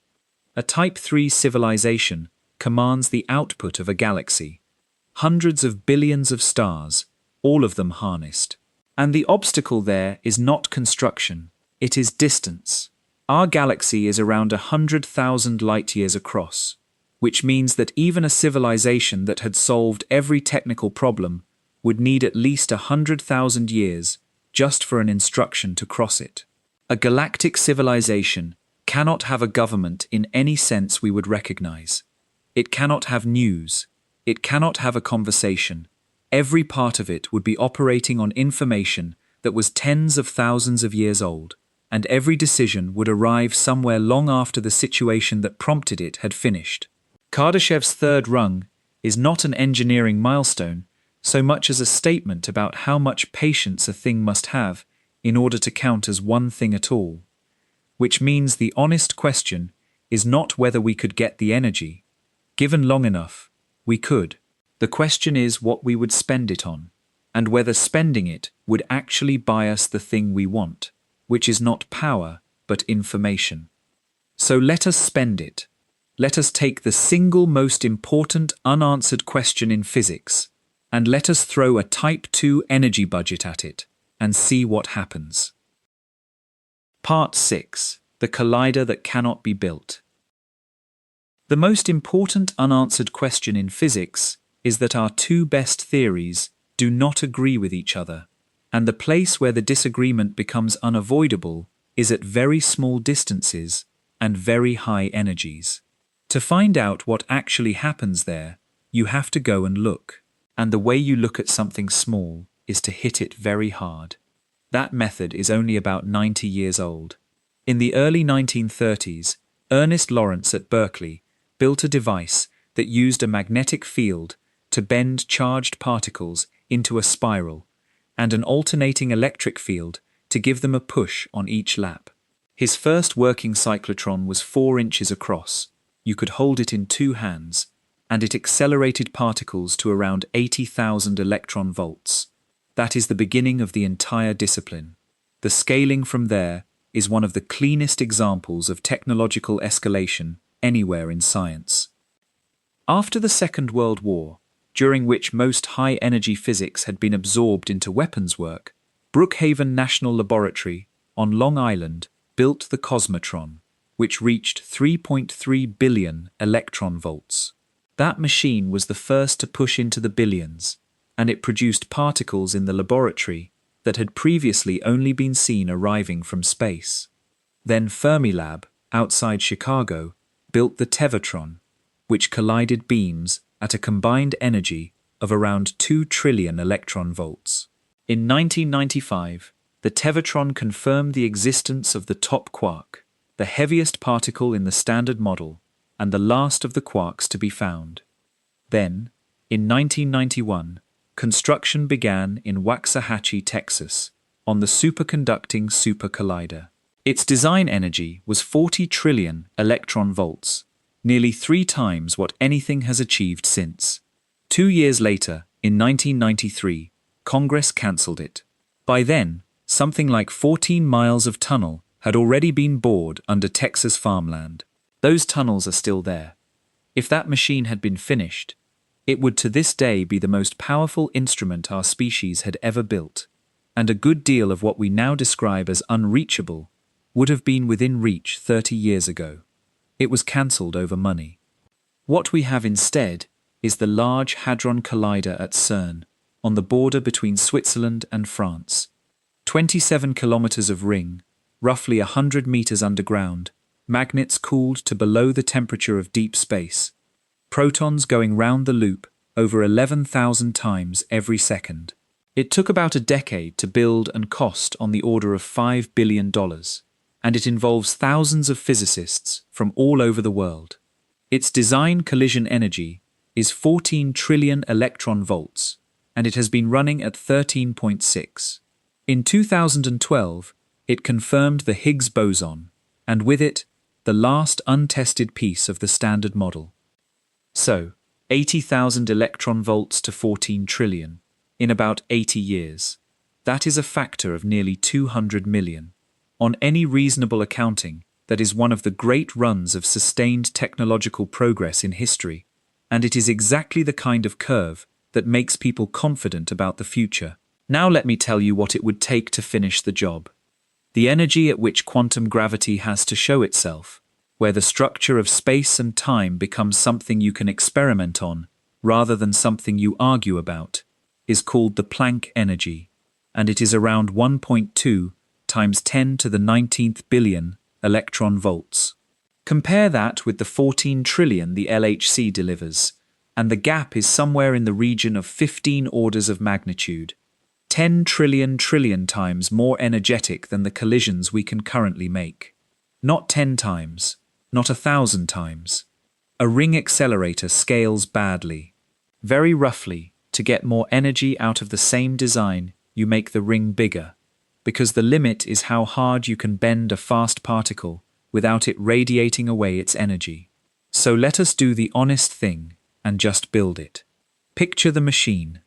A Type 3 civilization commands the output of a galaxy, hundreds of billions of stars, all of them harnessed. And the obstacle there is not construction, it is distance. Our galaxy is around 100,000 light-years across, which means that even a civilization that had solved every technical problem would need at least 100,000 years just for an instruction to cross it. A galactic civilization cannot have a government in any sense we would recognize. It cannot have news. It cannot have a conversation. Every part of it would be operating on information that was tens of thousands of years old, and every decision would arrive somewhere long after the situation that prompted it had finished. Kardashev's third rung is not an engineering milestone so much as a statement about how much patience a thing must have in order to count as one thing at all. Which means the honest question is not whether we could get the energy. Given long enough, we could. The question is what we would spend it on, and whether spending it would actually buy us the thing we want, which is not power, but information. So let us spend it. Let us take the single most important unanswered question in physics, and let us throw a Type 2 energy budget at it, and see what happens. Part 6. The Collider That Cannot Be Built. The most important unanswered question in physics is that our two best theories do not agree with each other, and the place where the disagreement becomes unavoidable is at very small distances and very high energies. To find out what actually happens there, you have to go and look, and the way you look at something small is to hit it very hard. That method is only about 90 years old. In the early 1930s, Ernest Lawrence at Berkeley built a device that used a magnetic field to bend charged particles into a spiral, and an alternating electric field to give them a push on each lap. His first working cyclotron was 4 inches across. You could hold it in 2 hands, and it accelerated particles to around 80,000 electron volts. That is the beginning of the entire discipline. The scaling from there is one of the cleanest examples of technological escalation anywhere in science. After the Second World War, during which most high-energy physics had been absorbed into weapons work, Brookhaven National Laboratory on Long Island built the Cosmotron, which reached 3.3 billion electron volts. That machine was the first to push into the billions, and it produced particles in the laboratory that had previously only been seen arriving from space. Then Fermilab, outside Chicago, built the Tevatron, which collided beams at a combined energy of around 2 trillion electron volts. In 1995, the Tevatron confirmed the existence of the top quark, the heaviest particle in the Standard Model, and the last of the quarks to be found. Then, in 1991, construction began in Waxahachie, Texas, on the superconducting Super Collider. Its design energy was 40 trillion electron volts, nearly 3 times what anything has achieved since. 2 years later, in 1993, Congress cancelled it. By then, something like 14 miles of tunnel had already been bored under Texas farmland. Those tunnels are still there. If that machine had been finished, it would to this day be the most powerful instrument our species had ever built, and a good deal of what we now describe as unreachable would have been within reach 30 years ago. It was cancelled over money. What we have instead is the Large Hadron Collider at CERN, on the border between Switzerland and France. 27 kilometers of ring, roughly 100 meters underground, magnets cooled to below the temperature of deep space, protons going round the loop over 11,000 times every second. It took about a decade to build and cost on the order of $5 billion, and it involves thousands of physicists from all over the world. Its design collision energy is 14 trillion electron volts, and it has been running at 13.6. In 2012, it confirmed the Higgs boson, and with it, the last untested piece of the standard model. So, 80,000 electron volts to 14 trillion, in about 80 years. That is a factor of nearly 200 million. On any reasonable accounting, that is one of the great runs of sustained technological progress in history, and it is exactly the kind of curve that makes people confident about the future. Now let me tell you what it would take to finish the job. The energy at which quantum gravity has to show itself, where the structure of space and time becomes something you can experiment on, rather than something you argue about, is called the Planck energy, and it is around 1.2 times 10 to the 19th billion electron volts. Compare that with the 14 trillion the LHC delivers, and the gap is somewhere in the region of 15 orders of magnitude, 10 trillion times more energetic than the collisions we can currently make. Not 10 times, not 1,000 times. A ring accelerator scales badly. Very roughly, to get more energy out of the same design, you make the ring bigger, because the limit is how hard you can bend a fast particle without it radiating away its energy. So let us do the honest thing and just build it. Picture the machine.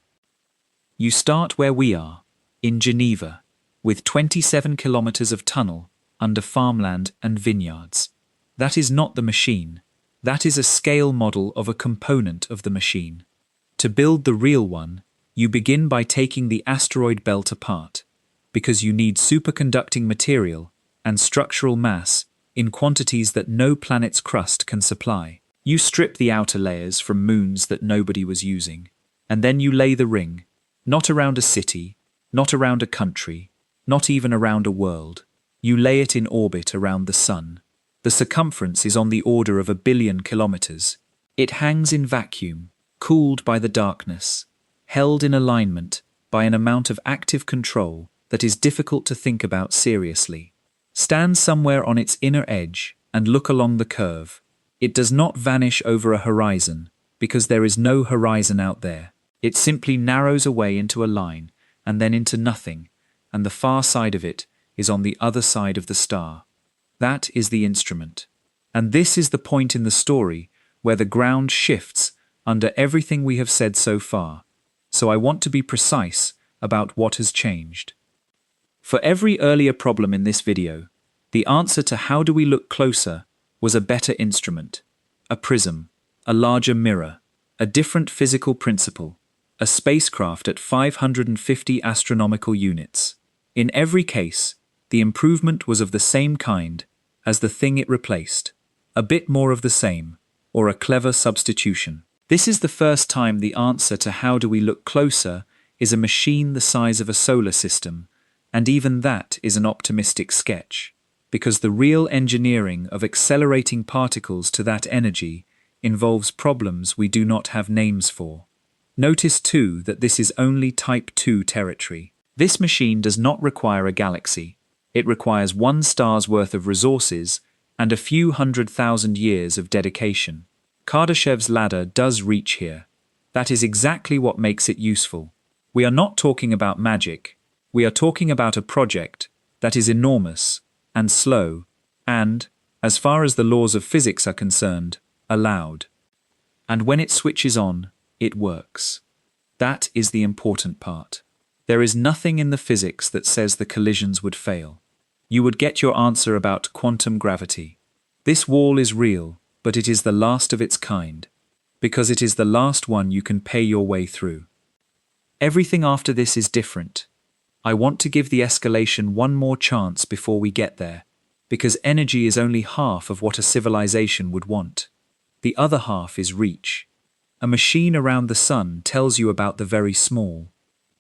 You start where we are, in Geneva, with 27 kilometers of tunnel under farmland and vineyards. That is not the machine. That is a scale model of a component of the machine. To build the real one, you begin by taking the asteroid belt apart, because you need superconducting material and structural mass in quantities that no planet's crust can supply. You strip the outer layers from moons that nobody was using, and then you lay the ring, not around a city, not around a country, not even around a world. You lay it in orbit around the Sun. The circumference is on the order of 1 billion kilometers. It hangs in vacuum, cooled by the darkness, held in alignment by an amount of active control that is difficult to think about seriously. Stand somewhere on its inner edge and look along the curve. It does not vanish over a horizon, because there is no horizon out there. It simply narrows away into a line, and then into nothing, and the far side of it is on the other side of the star. That is the instrument. And this is the point in the story where the ground shifts under everything we have said so far. So I want to be precise about what has changed. For every earlier problem in this video, the answer to how do we look closer was a better instrument, a prism, a larger mirror, a different physical principle, a spacecraft at 550 astronomical units. In every case, the improvement was of the same kind as the thing it replaced, a bit more of the same, or a clever substitution. This is the first time the answer to how do we look closer is a machine the size of a solar system, and even that is an optimistic sketch, because the real engineering of accelerating particles to that energy involves problems we do not have names for. Notice too that this is only Type 2 territory. This machine does not require a galaxy. It requires one star's worth of resources and a few 100,000 years of dedication. Kardashev's ladder does reach here. That is exactly what makes it useful. We are not talking about magic. We are talking about a project that is enormous and slow and, as far as the laws of physics are concerned, allowed. And when it switches on, it works. That is the important part. There is nothing in the physics that says the collisions would fail. You would get your answer about quantum gravity. This wall is real, but it is the last of its kind, because it is the last one you can pay your way through. Everything after this is different. I want to give the escalation one more chance before we get there, because energy is only half of what a civilization would want. The other half is reach. A machine around the sun tells you about the very small.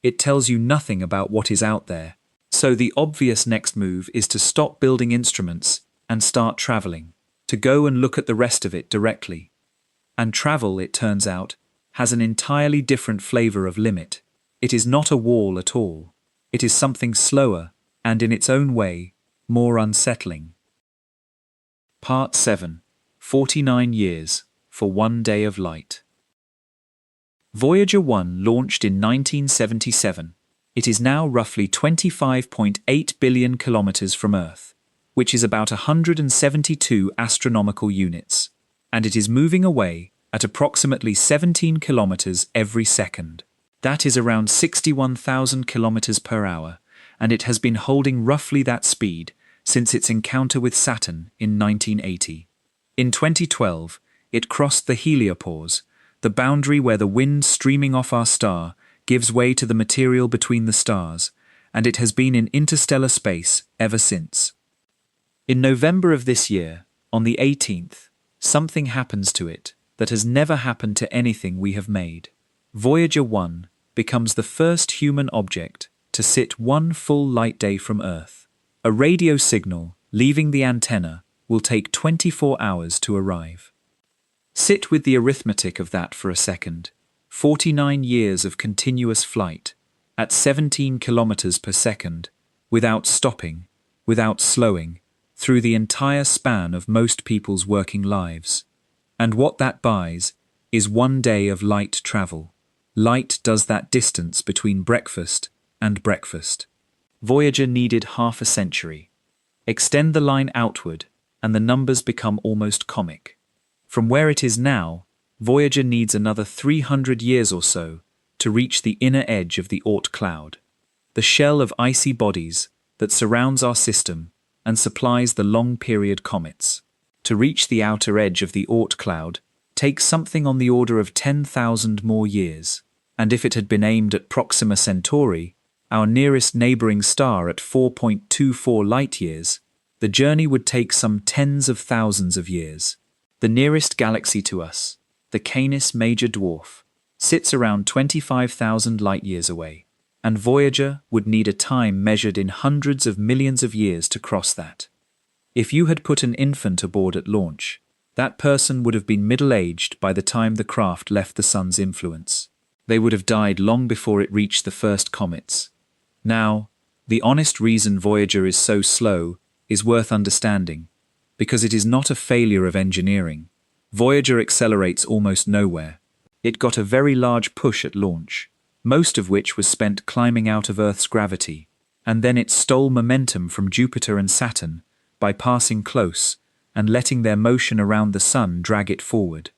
It tells you nothing about what is out there. So the obvious next move is to stop building instruments and start traveling, to go and look at the rest of it directly. And travel, it turns out, has an entirely different flavor of limit. It is not a wall at all. It is something slower and, in its own way, more unsettling. Part 7. 49 years for one day of light. Voyager 1 launched in 1977. It is now roughly 25.8 billion kilometers from Earth. which is about 172 astronomical units, and it is moving away at approximately 17 kilometers every second. That is around 61,000 kilometers per hour, and it has been holding roughly that speed since its encounter with Saturn in 1980. In 2012, it crossed the heliopause, the boundary where the wind streaming off our star gives way to the material between the stars, and it has been in interstellar space ever since. In November of this year, on the 18th, something happens to it that has never happened to anything we have made. Voyager 1 becomes the first human object to sit one full light day from Earth. A radio signal leaving the antenna will take 24 hours to arrive. Sit with the arithmetic of that for a second. 49 years of continuous flight, at 17 kilometers per second, without stopping, without slowing, through the entire span of most people's working lives. And what that buys is one day of light travel. Light does that distance between breakfast and breakfast. Voyager needed half a century. Extend the line outward, and the numbers become almost comic. From where it is now, Voyager needs another 300 years or so to reach the inner edge of the Oort cloud, the shell of icy bodies that surrounds our system and supplies the long-period comets. To reach the outer edge of the Oort cloud takes something on the order of 10,000 more years, and if it had been aimed at Proxima Centauri, our nearest neighboring star at 4.24 light-years, the journey would take some tens of thousands of years. The nearest galaxy to us, the Canis Major Dwarf, sits around 25,000 light-years away, and Voyager would need a time measured in hundreds of millions of years to cross that. If you had put an infant aboard at launch, that person would have been middle-aged by the time the craft left the sun's influence. They would have died long before it reached the first comets. Now, the honest reason Voyager is so slow is worth understanding, because it is not a failure of engineering. Voyager accelerates almost nowhere. It got a very large push at launch, most of which was spent climbing out of Earth's gravity, and then it stole momentum from Jupiter and Saturn by passing close and letting their motion around the sun drag it forward.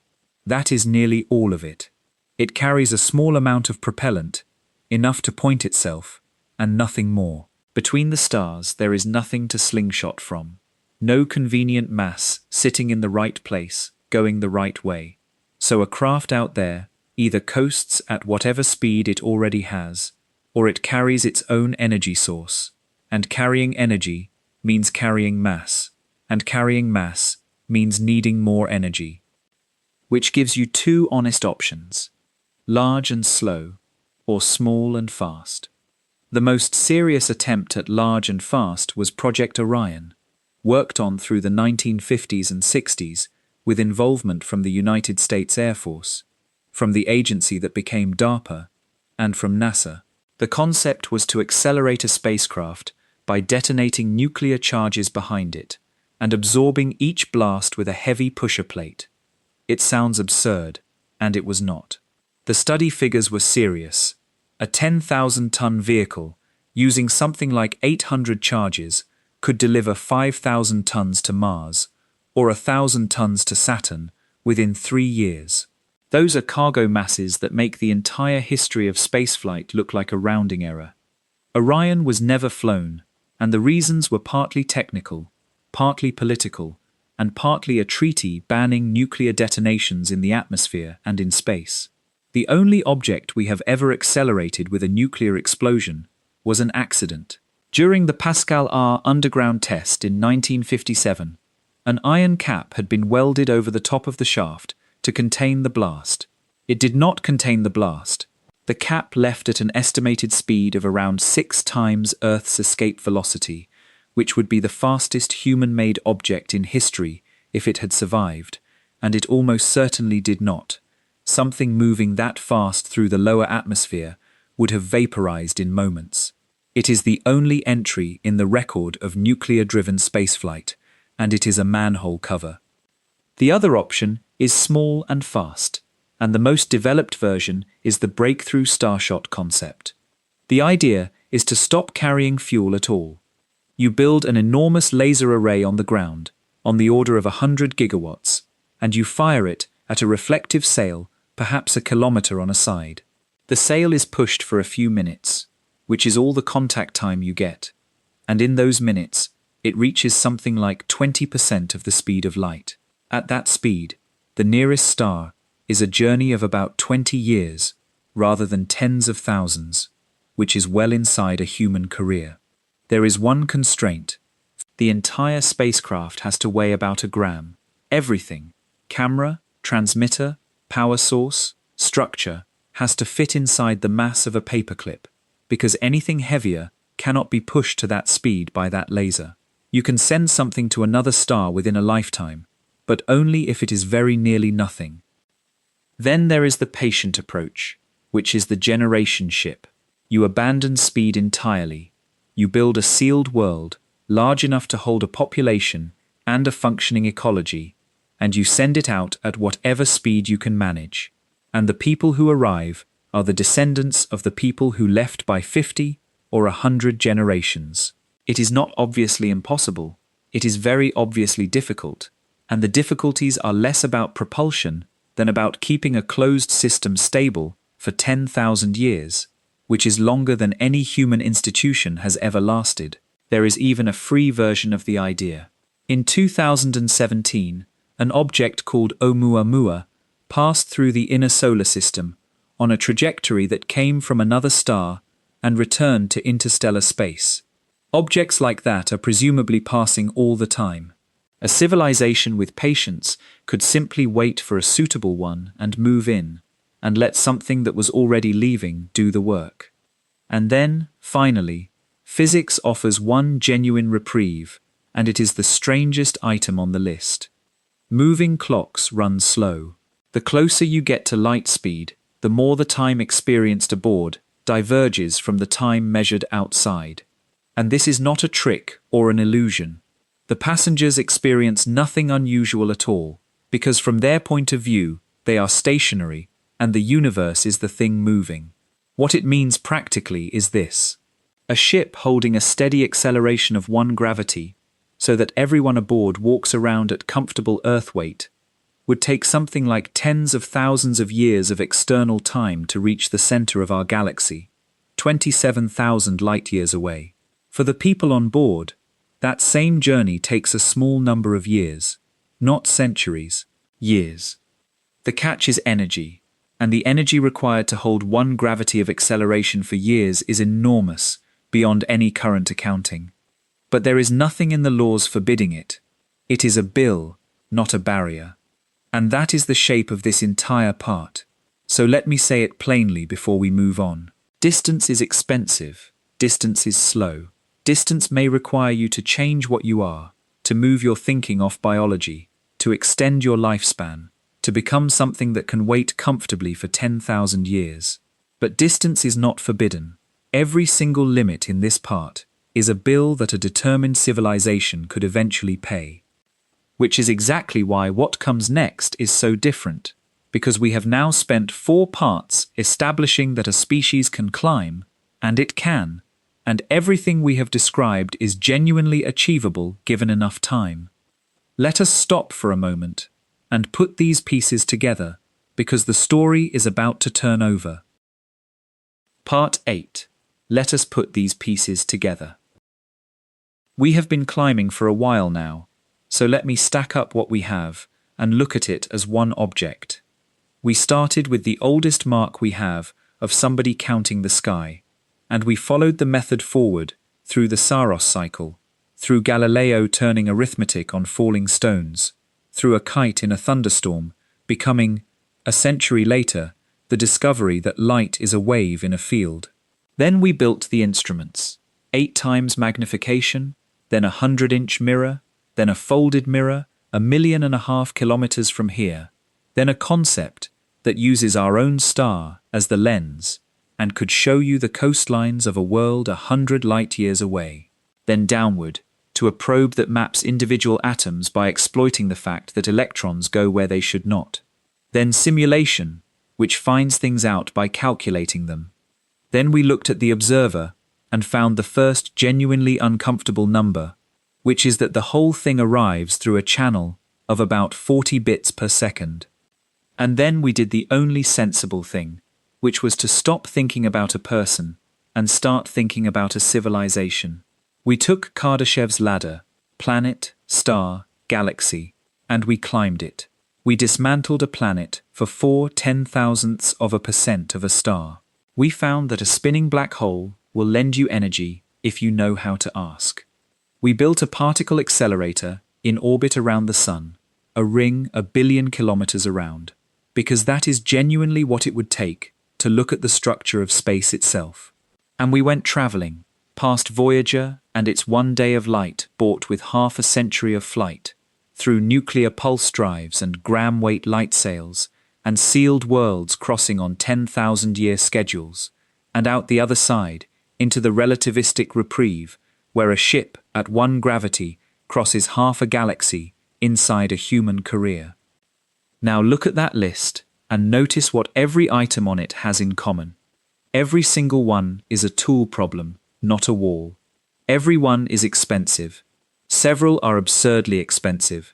That is nearly all of it. It carries a small amount of propellant, enough to point itself, and nothing more. Between the stars there is nothing to slingshot from. No convenient mass sitting in the right place, going the right way. So a craft out there either coasts at whatever speed it already has, or it carries its own energy source. And carrying energy means carrying mass, and carrying mass means needing more energy. Which gives you two honest options: large and slow, or small and fast. The most serious attempt at large and fast was Project Orion, worked on through the 1950s and 60s with involvement from the United States Air Force, from the agency that became DARPA, and from NASA. The concept was to accelerate a spacecraft by detonating nuclear charges behind it and absorbing each blast with a heavy pusher plate. It sounds absurd, and it was not. The study figures were serious. A 10,000-ton vehicle, using something like 800 charges, could deliver 5,000 tons to Mars, or 1,000 tons to Saturn, within 3 years. Those are cargo masses that make the entire history of spaceflight look like a rounding error. Orion was never flown, and the reasons were partly technical, partly political, and partly a treaty banning nuclear detonations in the atmosphere and in space. The only object we have ever accelerated with a nuclear explosion was an accident. During the Pascal R underground test in 1957, an iron cap had been welded over the top of the shaft to contain the blast. It did not contain the blast. The cap left at an estimated speed of around 6 times Earth's escape velocity, which would be the fastest human-made object in history if it had survived, and it almost certainly did not. Something moving that fast through the lower atmosphere would have vaporized in moments. It is the only entry in the record of nuclear-driven spaceflight, and it is a manhole cover. The other option is small and fast, and the most developed version is the breakthrough starshot concept. The idea is to stop carrying fuel at all. You build an enormous laser array on the ground, on the order of 100 gigawatts, and you fire it at a reflective sail, perhaps a kilometer on a side. The sail is pushed for a few minutes, which is all the contact time you get, and in those minutes, it reaches something like 20% of the speed of light. At that speed, the nearest star is a journey of about 20 years, rather than tens of thousands, which is well inside a human career. There is one constraint. The entire spacecraft has to weigh about a gram. Everything, camera, transmitter, power source, structure, has to fit inside the mass of a paperclip, because anything heavier cannot be pushed to that speed by that laser. You can send something to another star within a lifetime, but only if it is very nearly nothing. Then there is the patient approach, which is the generation ship. You abandon speed entirely. You build a sealed world, large enough to hold a population and a functioning ecology, and you send it out at whatever speed you can manage. And the people who arrive are the descendants of the people who left by 50 or 100 generations. It is not obviously impossible. It is very obviously difficult, and the difficulties are less about propulsion than about keeping a closed system stable for 10,000 years, which is longer than any human institution has ever lasted. There is even a free version of the idea. In 2017, an object called Oumuamua passed through the inner solar system on a trajectory that came from another star and returned to interstellar space. Objects like that are presumably passing all the time. A civilization with patience could simply wait for a suitable one and move in, and let something that was already leaving do the work. And then, finally, physics offers one genuine reprieve, and it is the strangest item on the list. Moving clocks run slow. The closer you get to light speed, the more the time experienced aboard diverges from the time measured outside. And this is not a trick or an illusion. The passengers experience nothing unusual at all, because from their point of view, they are stationary, and the universe is the thing moving. What it means practically is this. A ship holding a steady acceleration of 1 gravity, so that everyone aboard walks around at comfortable Earth weight, would take something like tens of thousands of years of external time to reach the center of our galaxy, 27,000 light-years away. For the people on board, that same journey takes a small number of years, not centuries, years. The catch is energy, and the energy required to hold 1 gravity of acceleration for years is enormous, beyond any current accounting. But there is nothing in the laws forbidding it. It is a bill, not a barrier. And that is the shape of this entire part. So let me say it plainly before we move on. Distance is expensive. Distance is slow. Distance may require you to change what you are, to move your thinking off biology, to extend your lifespan, to become something that can wait comfortably for 10,000 years. But distance is not forbidden. Every single limit in this part is a bill that a determined civilization could eventually pay. Which is exactly why what comes next is so different, because we have now spent 4 parts establishing that a species can climb, and it can, and everything we have described is genuinely achievable given enough time. Let us stop for a moment and put these pieces together, because the story is about to turn over. Part 8. Let us put these pieces together. We have been climbing for a while now, so let me stack up what we have and look at it as one object. We started with the oldest mark we have of somebody counting the sky, and we followed the method forward through the Saros cycle, through Galileo turning arithmetic on falling stones, through a kite in a thunderstorm, becoming, a century later, the discovery that light is a wave in a field. Then we built the instruments, 8 times magnification, then a 100-inch mirror, then a folded mirror 1.5 million kilometers from here, then a concept that uses our own star as the lens and could show you the coastlines of a world 100 light-years away, then downward to a probe that maps individual atoms by exploiting the fact that electrons go where they should not, then simulation, which finds things out by calculating them. Then we looked at the observer and found the first genuinely uncomfortable number, which is that the whole thing arrives through a channel of about 40 bits per second. And then we did the only sensible thing, which was to stop thinking about a person and start thinking about a civilization. We took Kardashev's ladder, planet, star, galaxy, and we climbed it. We dismantled a planet for 0.4% of a star. We found that a spinning black hole will lend you energy if you know how to ask. We built a particle accelerator in orbit around the Sun, a ring 1 billion kilometers around, because that is genuinely what it would take to look at the structure of space itself. And we went traveling, past Voyager and its 1 day of light bought with half a century of flight, through nuclear pulse drives and gram-weight light sails, and sealed worlds crossing on 10,000-year schedules, and out the other side, into the relativistic reprieve, where a ship at 1 gravity crosses half a galaxy inside a human career. Now look at that list and notice what every item on it has in common. Every single one is a tool problem, not a wall. Every one is expensive. Several are absurdly expensive.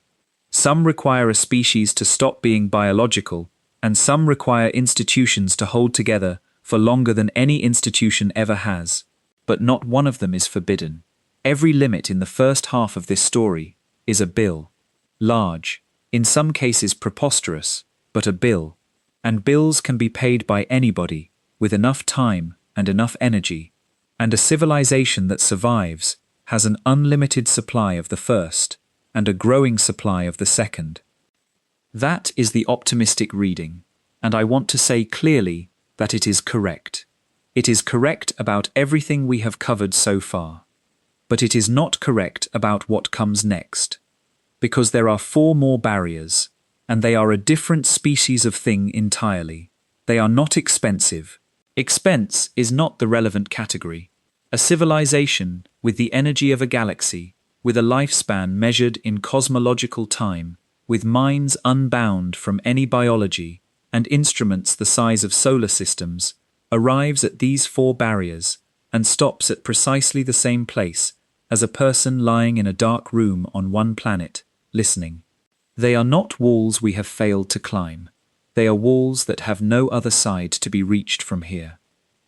Some require a species to stop being biological, and some require institutions to hold together for longer than any institution ever has. But not one of them is forbidden. Every limit in the first half of this story is a bill. Large, in some cases preposterous, but a bill. And bills can be paid by anybody, with enough time and enough energy. And a civilization that survives has an unlimited supply of the first, and a growing supply of the second. That is the optimistic reading, and I want to say clearly that it is correct. It is correct about everything we have covered so far. But it is not correct about what comes next. Because there are 4 more barriers, and they are a different species of thing entirely. They are not expensive. Expense is not the relevant category. A civilization with the energy of a galaxy, with a lifespan measured in cosmological time, with minds unbound from any biology, and instruments the size of solar systems, arrives at these 4 barriers and stops at precisely the same place as a person lying in a dark room on one planet, listening. They are not walls we have failed to climb. They are walls that have no other side to be reached from here.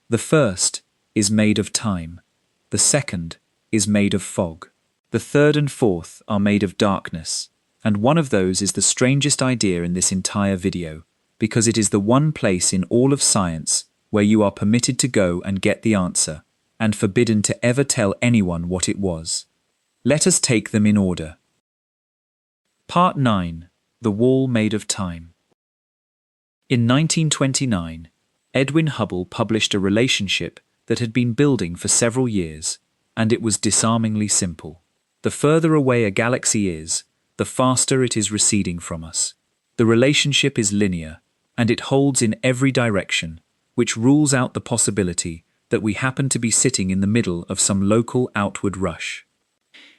The first is made of time. The second is made of fog. The third and fourth are made of darkness. And one of those is the strangest idea in this entire video, because it is the one place in all of science where you are permitted to go and get the answer, and forbidden to ever tell anyone what it was. Let us take them in order. Part 9. The Wall Made of Time. In 1929, Edwin Hubble published a relationship that had been building for several years, and it was disarmingly simple. The further away a galaxy is, the faster it is receding from us. The relationship is linear, and it holds in every direction, which rules out the possibility that we happen to be sitting in the middle of some local outward rush.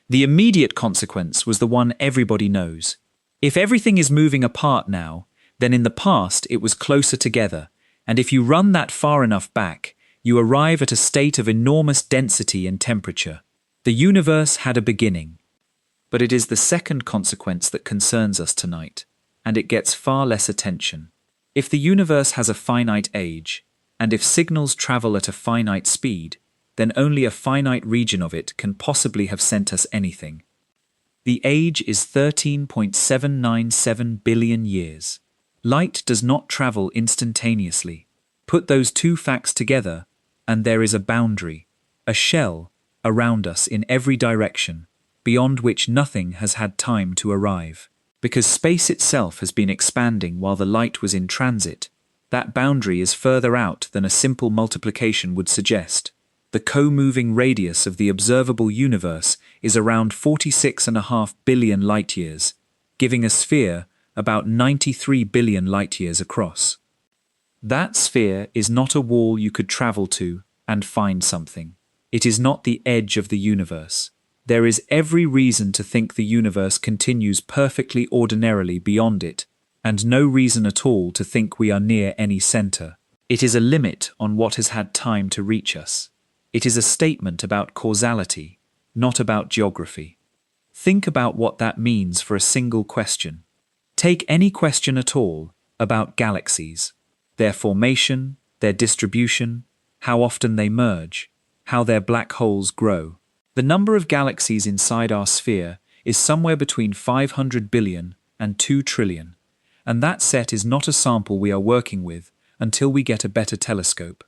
The immediate consequence was the one everybody knows. If everything is moving apart now, then in the past it was closer together, and if you run that far enough back, you arrive at a state of enormous density and temperature. The universe had a beginning. But it is the second consequence that concerns us tonight, and it gets far less attention. If the universe has a finite age, and if signals travel at a finite speed, then only a finite region of it can possibly have sent us anything. The age is 13.797 billion years. Light does not travel instantaneously. Put those 2 facts together, and there is a boundary, a shell, around us in every direction, beyond which nothing has had time to arrive. Because space itself has been expanding while the light was in transit, that boundary is further out than a simple multiplication would suggest. The co-moving radius of the observable universe is around 46.5 billion light-years, giving a sphere about 93 billion light-years across. That sphere is not a wall you could travel to and find something. It is not the edge of the universe. There is every reason to think the universe continues perfectly ordinarily beyond it, and no reason at all to think we are near any center. It is a limit on what has had time to reach us. It is a statement about causality, not about geography. Think about what that means for a single question. Take any question at all about galaxies, their formation, their distribution, how often they merge, how their black holes grow. The number of galaxies inside our sphere is somewhere between 500 billion and 2 trillion, and that set is not a sample we are working with until we get a better telescope.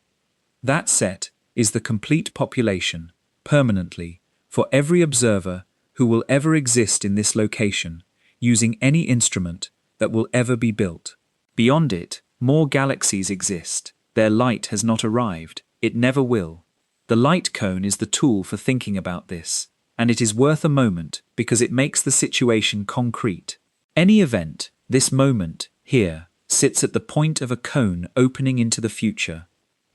That set is the complete population, permanently, for every observer who will ever exist in this location, using any instrument that will ever be built. Beyond it, more galaxies exist. Their light has not arrived. It never will. The light cone is the tool for thinking about this, and it is worth a moment because it makes the situation concrete. Any event, this moment, here, sits at the point of a cone opening into the future,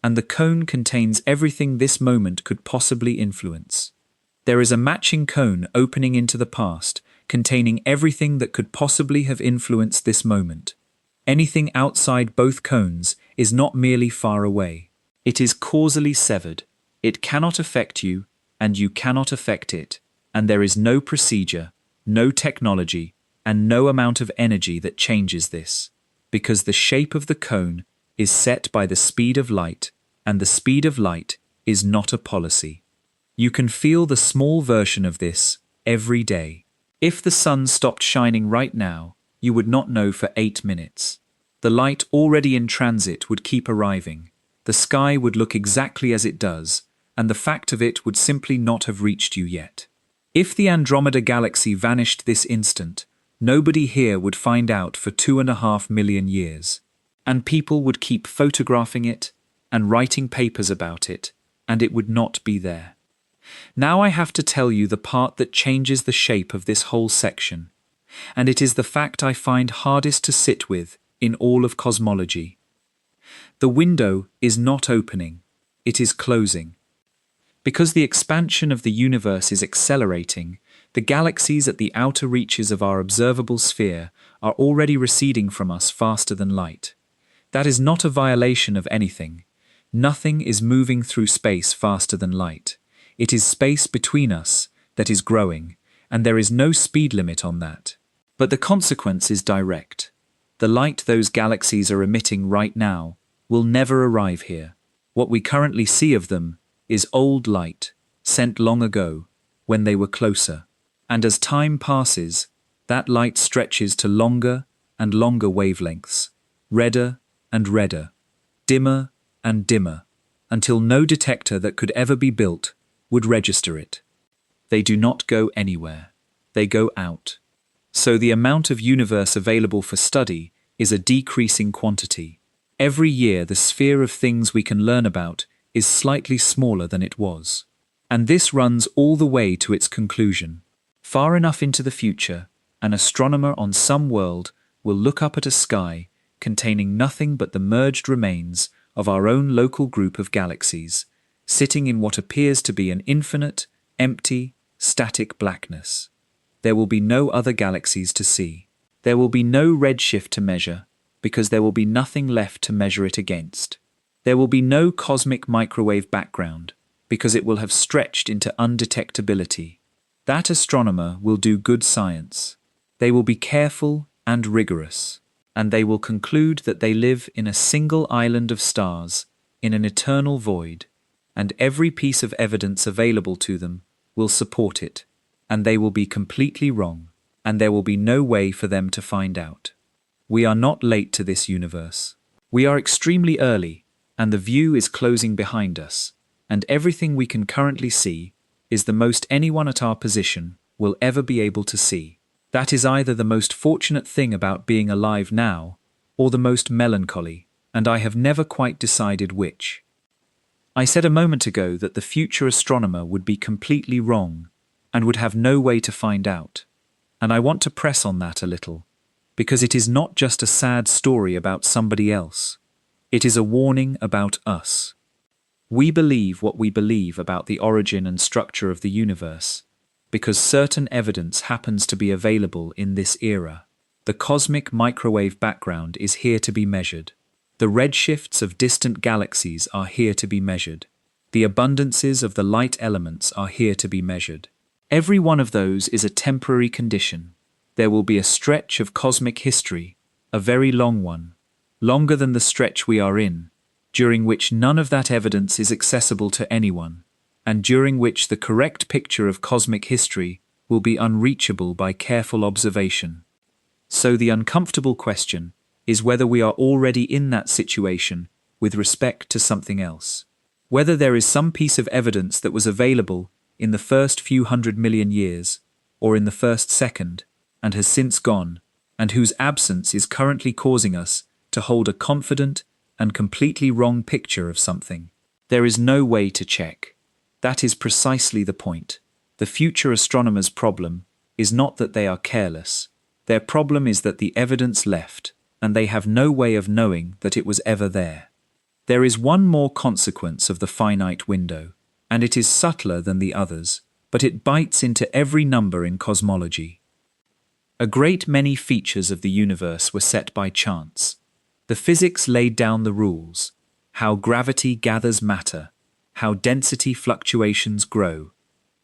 and the cone contains everything this moment could possibly influence. There is a matching cone opening into the past, containing everything that could possibly have influenced this moment. Anything outside both cones is not merely far away. It is causally severed. It cannot affect you, and you cannot affect it, and there is no procedure, no technology, and no amount of energy that changes this, because the shape of the cone is set by the speed of light, and the speed of light is not a policy. You can feel the small version of this every day. If the sun stopped shining right now, you would not know for 8 minutes. The light already in transit would keep arriving. The sky would look exactly as it does, and the fact of it would simply not have reached you yet. If the Andromeda galaxy vanished this instant, nobody here would find out for 2.5 million years. And people would keep photographing it and writing papers about it, and it would not be there. Now I have to tell you the part that changes the shape of this whole section, and it is the fact I find hardest to sit with in all of cosmology. The window is not opening, it is closing. Because the expansion of the universe is accelerating, the galaxies at the outer reaches of our observable sphere are already receding from us faster than light. That is not a violation of anything. Nothing is moving through space faster than light. It is space between us that is growing, and there is no speed limit on that. But the consequence is direct. The light those galaxies are emitting right now will never arrive here. What we currently see of them is old light, sent long ago, when they were closer. And as time passes, that light stretches to longer and longer wavelengths, redder and redder, dimmer and dimmer, until no detector that could ever be built would register it. They do not go anywhere. They go out. So the amount of universe available for study is a decreasing quantity. Every year the sphere of things we can learn about is slightly smaller than it was. And this runs all the way to its conclusion. Far enough into the future, an astronomer on some world will look up at a sky containing nothing but the merged remains of our own local group of galaxies, sitting in what appears to be an infinite, empty, static blackness. There will be no other galaxies to see. There will be no redshift to measure, because there will be nothing left to measure it against. There will be no cosmic microwave background, because it will have stretched into undetectability. That astronomer will do good science. They will be careful and rigorous, and they will conclude that they live in a single island of stars, in an eternal void, and every piece of evidence available to them will support it, and they will be completely wrong, and there will be no way for them to find out. We are not late to this universe. We are extremely early, and the view is closing behind us, and everything we can currently see is the most anyone at our position will ever be able to see. That is either the most fortunate thing about being alive now, or the most melancholy, and I have never quite decided which. I said a moment ago that the future astronomer would be completely wrong, and would have no way to find out. And I want to press on that a little, because it is not just a sad story about somebody else. It is a warning about us. We believe what we believe about the origin and structure of the universe, because certain evidence happens to be available in this era. The cosmic microwave background is here to be measured. The redshifts of distant galaxies are here to be measured. The abundances of the light elements are here to be measured. Every one of those is a temporary condition. There will be a stretch of cosmic history, a very long one, longer than the stretch we are in, during which none of that evidence is accessible to anyone, and during which the correct picture of cosmic history will be unreachable by careful observation. So the uncomfortable question is whether we are already in that situation with respect to something else. Whether there is some piece of evidence that was available in the first few 100 million years, or in the first second, and has since gone, and whose absence is currently causing us to hold a confident and completely wrong picture of something. There is no way to check. That is precisely the point. The future astronomers' problem is not that they are careless. Their problem is that the evidence left, and they have no way of knowing that it was ever there. There is one more consequence of the finite window, and it is subtler than the others, but it bites into every number in cosmology. A great many features of the universe were set by chance. The physics laid down the rules, how gravity gathers matter, how density fluctuations grow.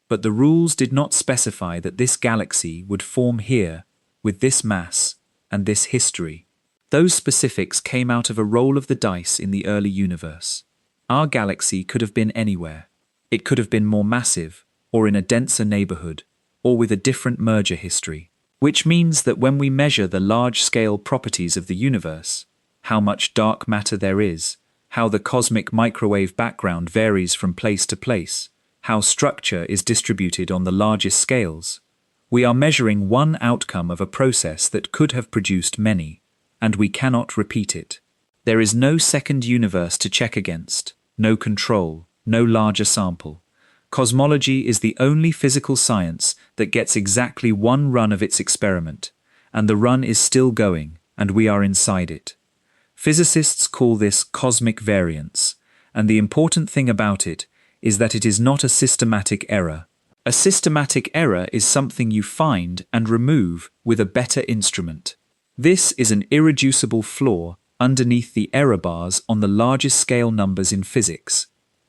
But the rules did not specify that this galaxy would form here, with this mass and this history. Those specifics came out of a roll of the dice in the early universe. Our galaxy could have been anywhere. It could have been more massive, or in a denser neighborhood, or with a different merger history. Which means that when we measure the large-scale properties of the universe, how much dark matter there is, how the cosmic microwave background varies from place to place, how structure is distributed on the largest scales, we are measuring one outcome of a process that could have produced many, and we cannot repeat it. There is no second universe to check against, no control, no larger sample. Cosmology is the only physical science that gets exactly one run of its experiment, and the run is still going, and we are inside it. Physicists call this cosmic variance, and the important thing about it is that it is not a systematic error. A systematic error is something you find and remove with a better instrument. This is an irreducible flaw underneath the error bars on the largest scale numbers in physics,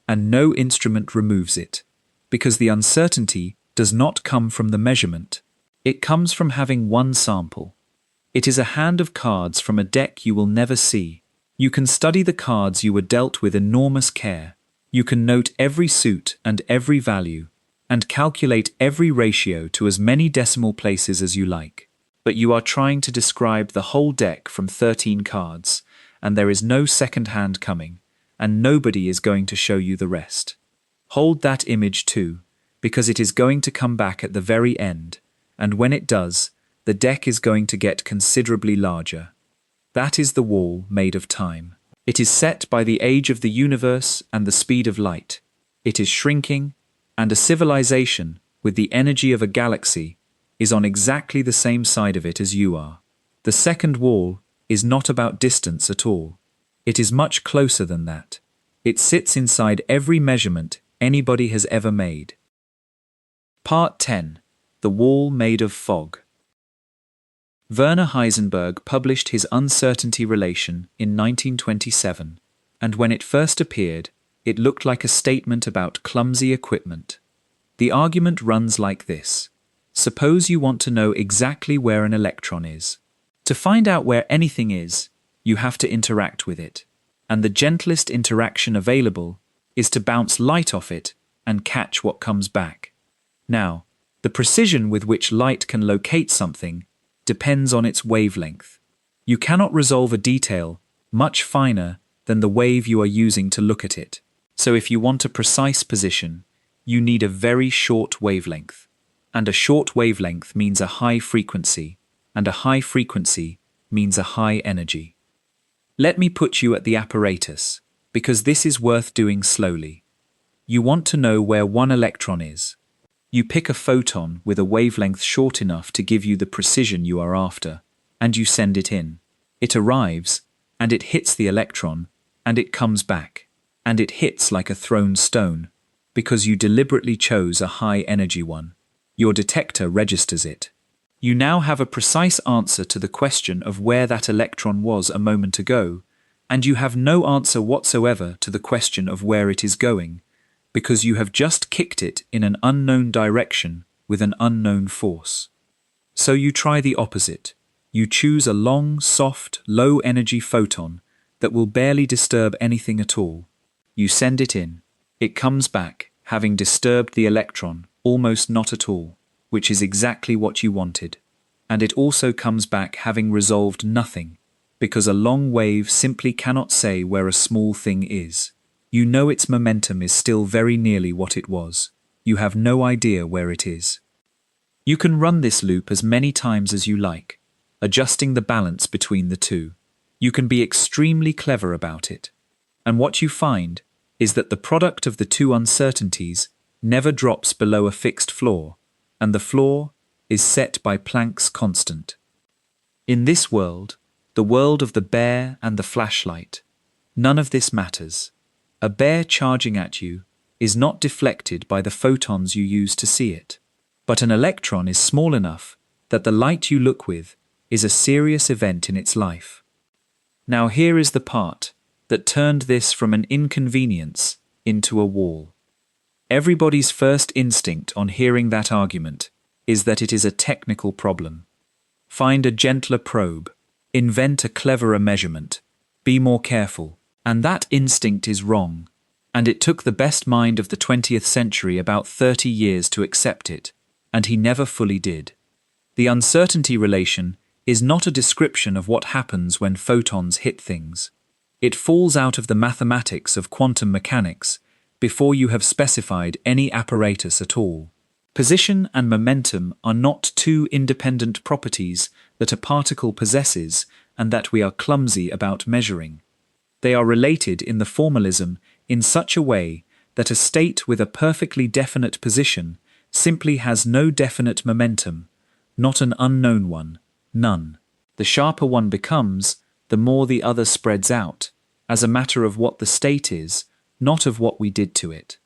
and no instrument removes it, because the uncertainty does not come from the measurement. It comes from having one sample. It is a hand of cards from a deck you will never see. You can study the cards you were dealt with enormous care. You can note every suit and every value, and calculate every ratio to as many decimal places as you like. But you are trying to describe the whole deck from 13 cards, and there is no second hand coming, and nobody is going to show you the rest. Hold that image too, because it is going to come back at the very end, and when it does, the deck is going to get considerably larger. That is the wall made of time. It is set by the age of the universe and the speed of light. It is shrinking, and a civilization, with the energy of a galaxy, is on exactly the same side of it as you are. The second wall is not about distance at all. It is much closer than that. It sits inside every measurement anybody has ever made. Part 10. The Wall Made of Fog. Werner Heisenberg published his uncertainty relation in 1927, and when it first appeared, it looked like a statement about clumsy equipment. The argument runs like this. Suppose you want to know exactly where an electron is. To find out where anything is, you have to interact with it, and the gentlest interaction available is to bounce light off it and catch what comes back. Now, the precision with which light can locate something depends on its wavelength. You cannot resolve a detail much finer than the wave you are using to look at it. So if you want a precise position, you need a very short wavelength. And a short wavelength means a high frequency, and a high frequency means a high energy. Let me put you at the apparatus, because this is worth doing slowly. You want to know where one electron is. You pick a photon with a wavelength short enough to give you the precision you are after, and you send it in. It arrives, and it hits the electron, and it comes back, and it hits like a thrown stone, because you deliberately chose a high-energy one. Your detector registers it. You now have a precise answer to the question of where that electron was a moment ago, and you have no answer whatsoever to the question of where it is going, because you have just kicked it in an unknown direction with an unknown force. So you try the opposite. You choose a long, soft, low-energy photon that will barely disturb anything at all. You send it in. It comes back, having disturbed the electron, almost not at all, which is exactly what you wanted. And it also comes back having resolved nothing, because a long wave simply cannot say where a small thing is. You know its momentum is still very nearly what it was. You have no idea where it is. You can run this loop as many times as you like, adjusting the balance between the two. You can be extremely clever about it. And what you find is that the product of the two uncertainties never drops below a fixed floor, and the floor is set by Planck's constant. In this world, the world of the bear and the flashlight, none of this matters. A bear charging at you is not deflected by the photons you use to see it, but an electron is small enough that the light you look with is a serious event in its life. Now here is the part that turned this from an inconvenience into a wall. Everybody's first instinct on hearing that argument is that it is a technical problem. Find a gentler probe, invent a cleverer measurement, be more careful, and that instinct is wrong, and it took the best mind of the 20th century about 30 years to accept it, and he never fully did. The uncertainty relation is not a description of what happens when photons hit things. It falls out of the mathematics of quantum mechanics before you have specified any apparatus at all. Position and momentum are not two independent properties that a particle possesses and that we are clumsy about measuring. They are related in the formalism in such a way that a state with a perfectly definite position simply has no definite momentum, not an unknown one, none. The sharper one becomes, the more the other spreads out, as a matter of what the state is, not of what we did to it.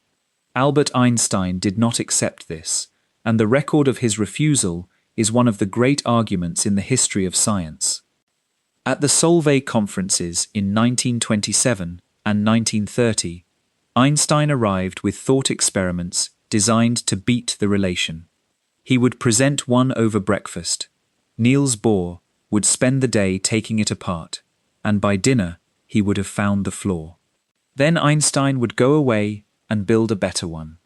Albert Einstein did not accept this, and the record of his refusal is one of the great arguments in the history of science. At the Solvay conferences in 1927 and 1930, Einstein arrived with thought experiments designed to beat the relation. He would present one over breakfast. Niels Bohr would spend the day taking it apart, and by dinner he would have found the flaw. Then Einstein would go away and build a better one.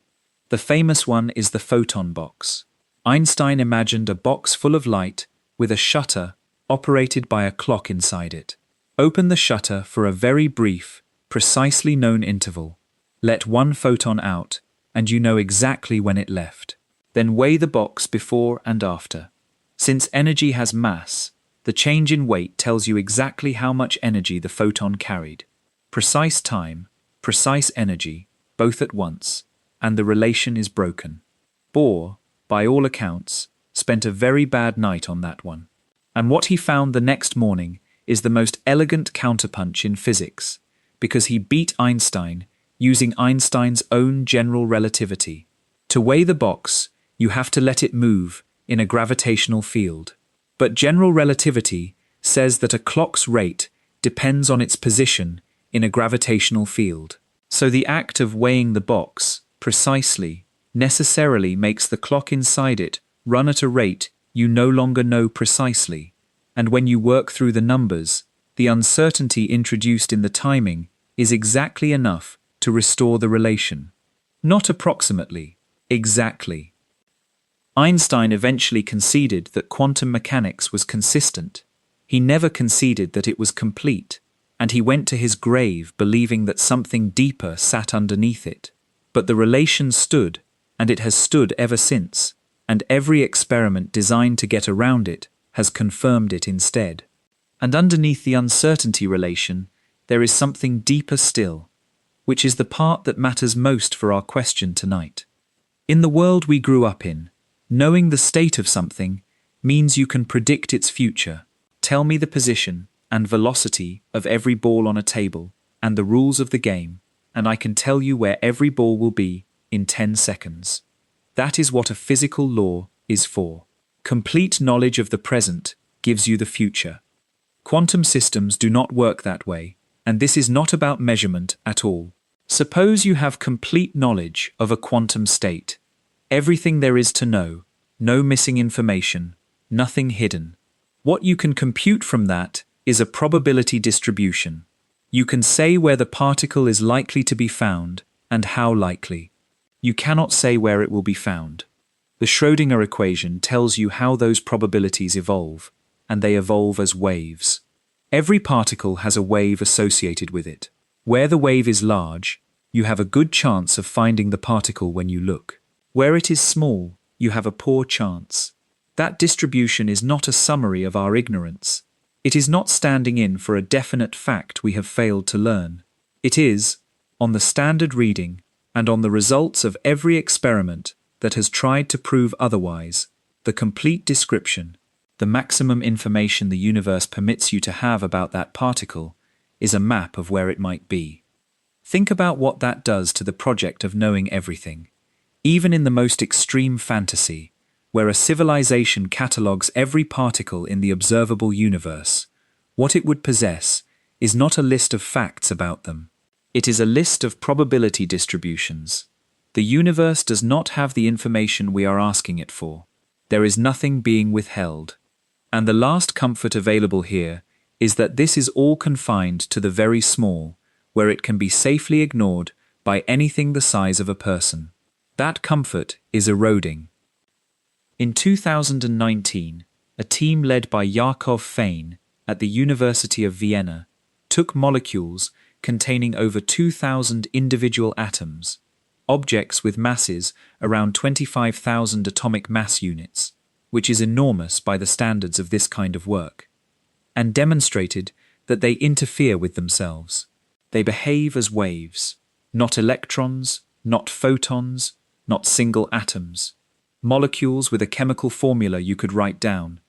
The famous one is the photon box. Einstein imagined a box full of light with a shutter operated by a clock inside it. Open the shutter for a very brief, precisely known interval. Let one photon out, and you know exactly when it left. Then weigh the box before and after. Since energy has mass, the change in weight tells you exactly how much energy the photon carried. Precise time, precise energy, both at once, and the relation is broken. Bohr, by all accounts, spent a very bad night on that one. And what he found the next morning is the most elegant counterpunch in physics, because he beat Einstein using Einstein's own general relativity. To weigh the box, you have to let it move in a gravitational field. But general relativity says that a clock's rate depends on its position in a gravitational field. So the act of weighing the box precisely necessarily makes the clock inside it run at a rate you no longer know precisely, and when you work through the numbers, the uncertainty introduced in the timing is exactly enough to restore the relation. Not approximately, exactly. Einstein eventually conceded that quantum mechanics was consistent. He never conceded that it was complete, and he went to his grave believing that something deeper sat underneath it. But the relation stood, and it has stood ever since, and every experiment designed to get around it has confirmed it instead. And underneath the uncertainty relation, there is something deeper still, which is the part that matters most for our question tonight. In the world we grew up in, knowing the state of something means you can predict its future. Tell me the position and velocity of every ball on a table and the rules of the game, and I can tell you where every ball will be in 10 seconds. That is what a physical law is for. Complete knowledge of the present gives you the future. Quantum systems do not work that way, and this is not about measurement at all. Suppose you have complete knowledge of a quantum state. Everything there is to know, no missing information, nothing hidden. What you can compute from that is a probability distribution. You can say where the particle is likely to be found and how likely. You cannot say where it will be found. The Schrödinger equation tells you how those probabilities evolve, and they evolve as waves. Every particle has a wave associated with it. Where the wave is large, you have a good chance of finding the particle when you look. Where it is small, you have a poor chance. That distribution is not a summary of our ignorance. It is not standing in for a definite fact we have failed to learn. It is, on the standard reading, and on the results of every experiment that has tried to prove otherwise, the complete description, the maximum information the universe permits you to have about that particle, is a map of where it might be. Think about what that does to the project of knowing everything. Even in the most extreme fantasy, where a civilization catalogues every particle in the observable universe, what it would possess is not a list of facts about them. It is a list of probability distributions. The universe does not have the information we are asking it for. There is nothing being withheld. And the last comfort available here is that this is all confined to the very small, where it can be safely ignored by anything the size of a person. That comfort is eroding. In 2019, a team led by Yakov Fein at the University of Vienna took molecules containing over 2,000 individual atoms, objects with masses around 25,000 atomic mass units, which is enormous by the standards of this kind of work, and demonstrated that they interfere with themselves. They behave as waves, not electrons, not photons, not single atoms. Molecules with a chemical formula you could write down.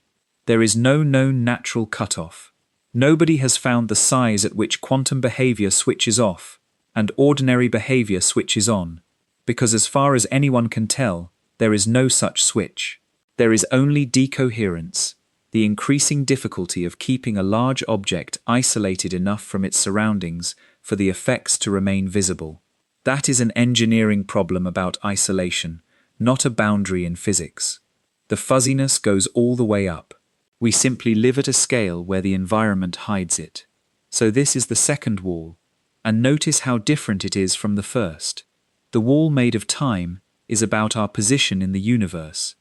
There is no known natural cutoff. Nobody has found the size at which quantum behavior switches off and ordinary behavior switches on, because as far as anyone can tell, there is no such switch. There is only decoherence, the increasing difficulty of keeping a large object isolated enough from its surroundings for the effects to remain visible. That is an engineering problem about isolation, not a boundary in physics. The fuzziness goes all the way up. We simply live at a scale where the environment hides it. So this is the second wall, and notice how different it is from the first. The wall made of time is about our position in the universe.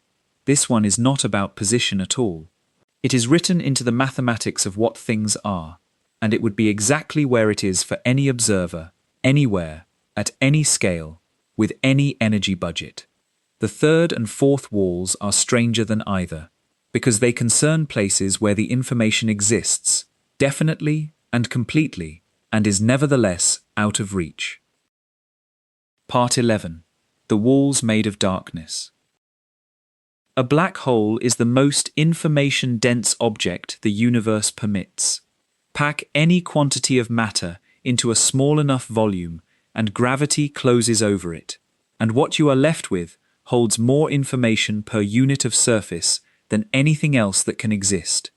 This one is not about position at all. It is written into the mathematics of what things are, and it would be exactly where it is for any observer, anywhere, at any scale, with any energy budget. The third and fourth walls are stranger than either, because they concern places where the information exists, definitely and completely, and is nevertheless out of reach. Part 11. The walls made of darkness. A black hole is the most information-dense object the universe permits. Pack any quantity of matter into a small enough volume, and gravity closes over it, and what you are left with holds more information per unit of surface than anything else that can exist.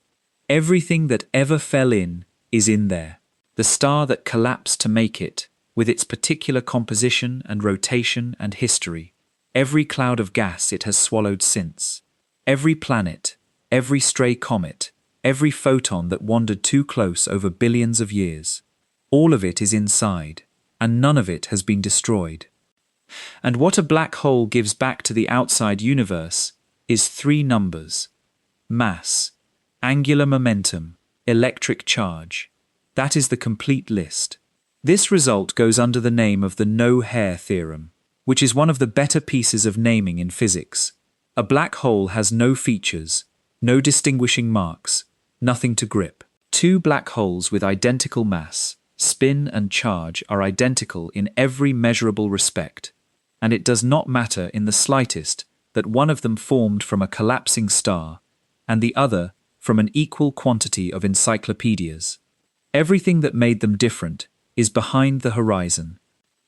Everything that ever fell in is in there. The star that collapsed to make it, with its particular composition and rotation and history. Every cloud of gas it has swallowed since. Every planet, every stray comet, every photon that wandered too close over billions of years. All of it is inside, and none of it has been destroyed. And what a black hole gives back to the outside universe is three numbers: mass, angular momentum, electric charge. That is the complete list. This result goes under the name of the no-hair theorem, which is one of the better pieces of naming in physics. A black hole has no features, no distinguishing marks, nothing to grip. Two black holes with identical mass, spin and charge are identical in every measurable respect, and it does not matter in the slightest that one of them formed from a collapsing star and the other from an equal quantity of encyclopedias. Everything that made them different is behind the horizon.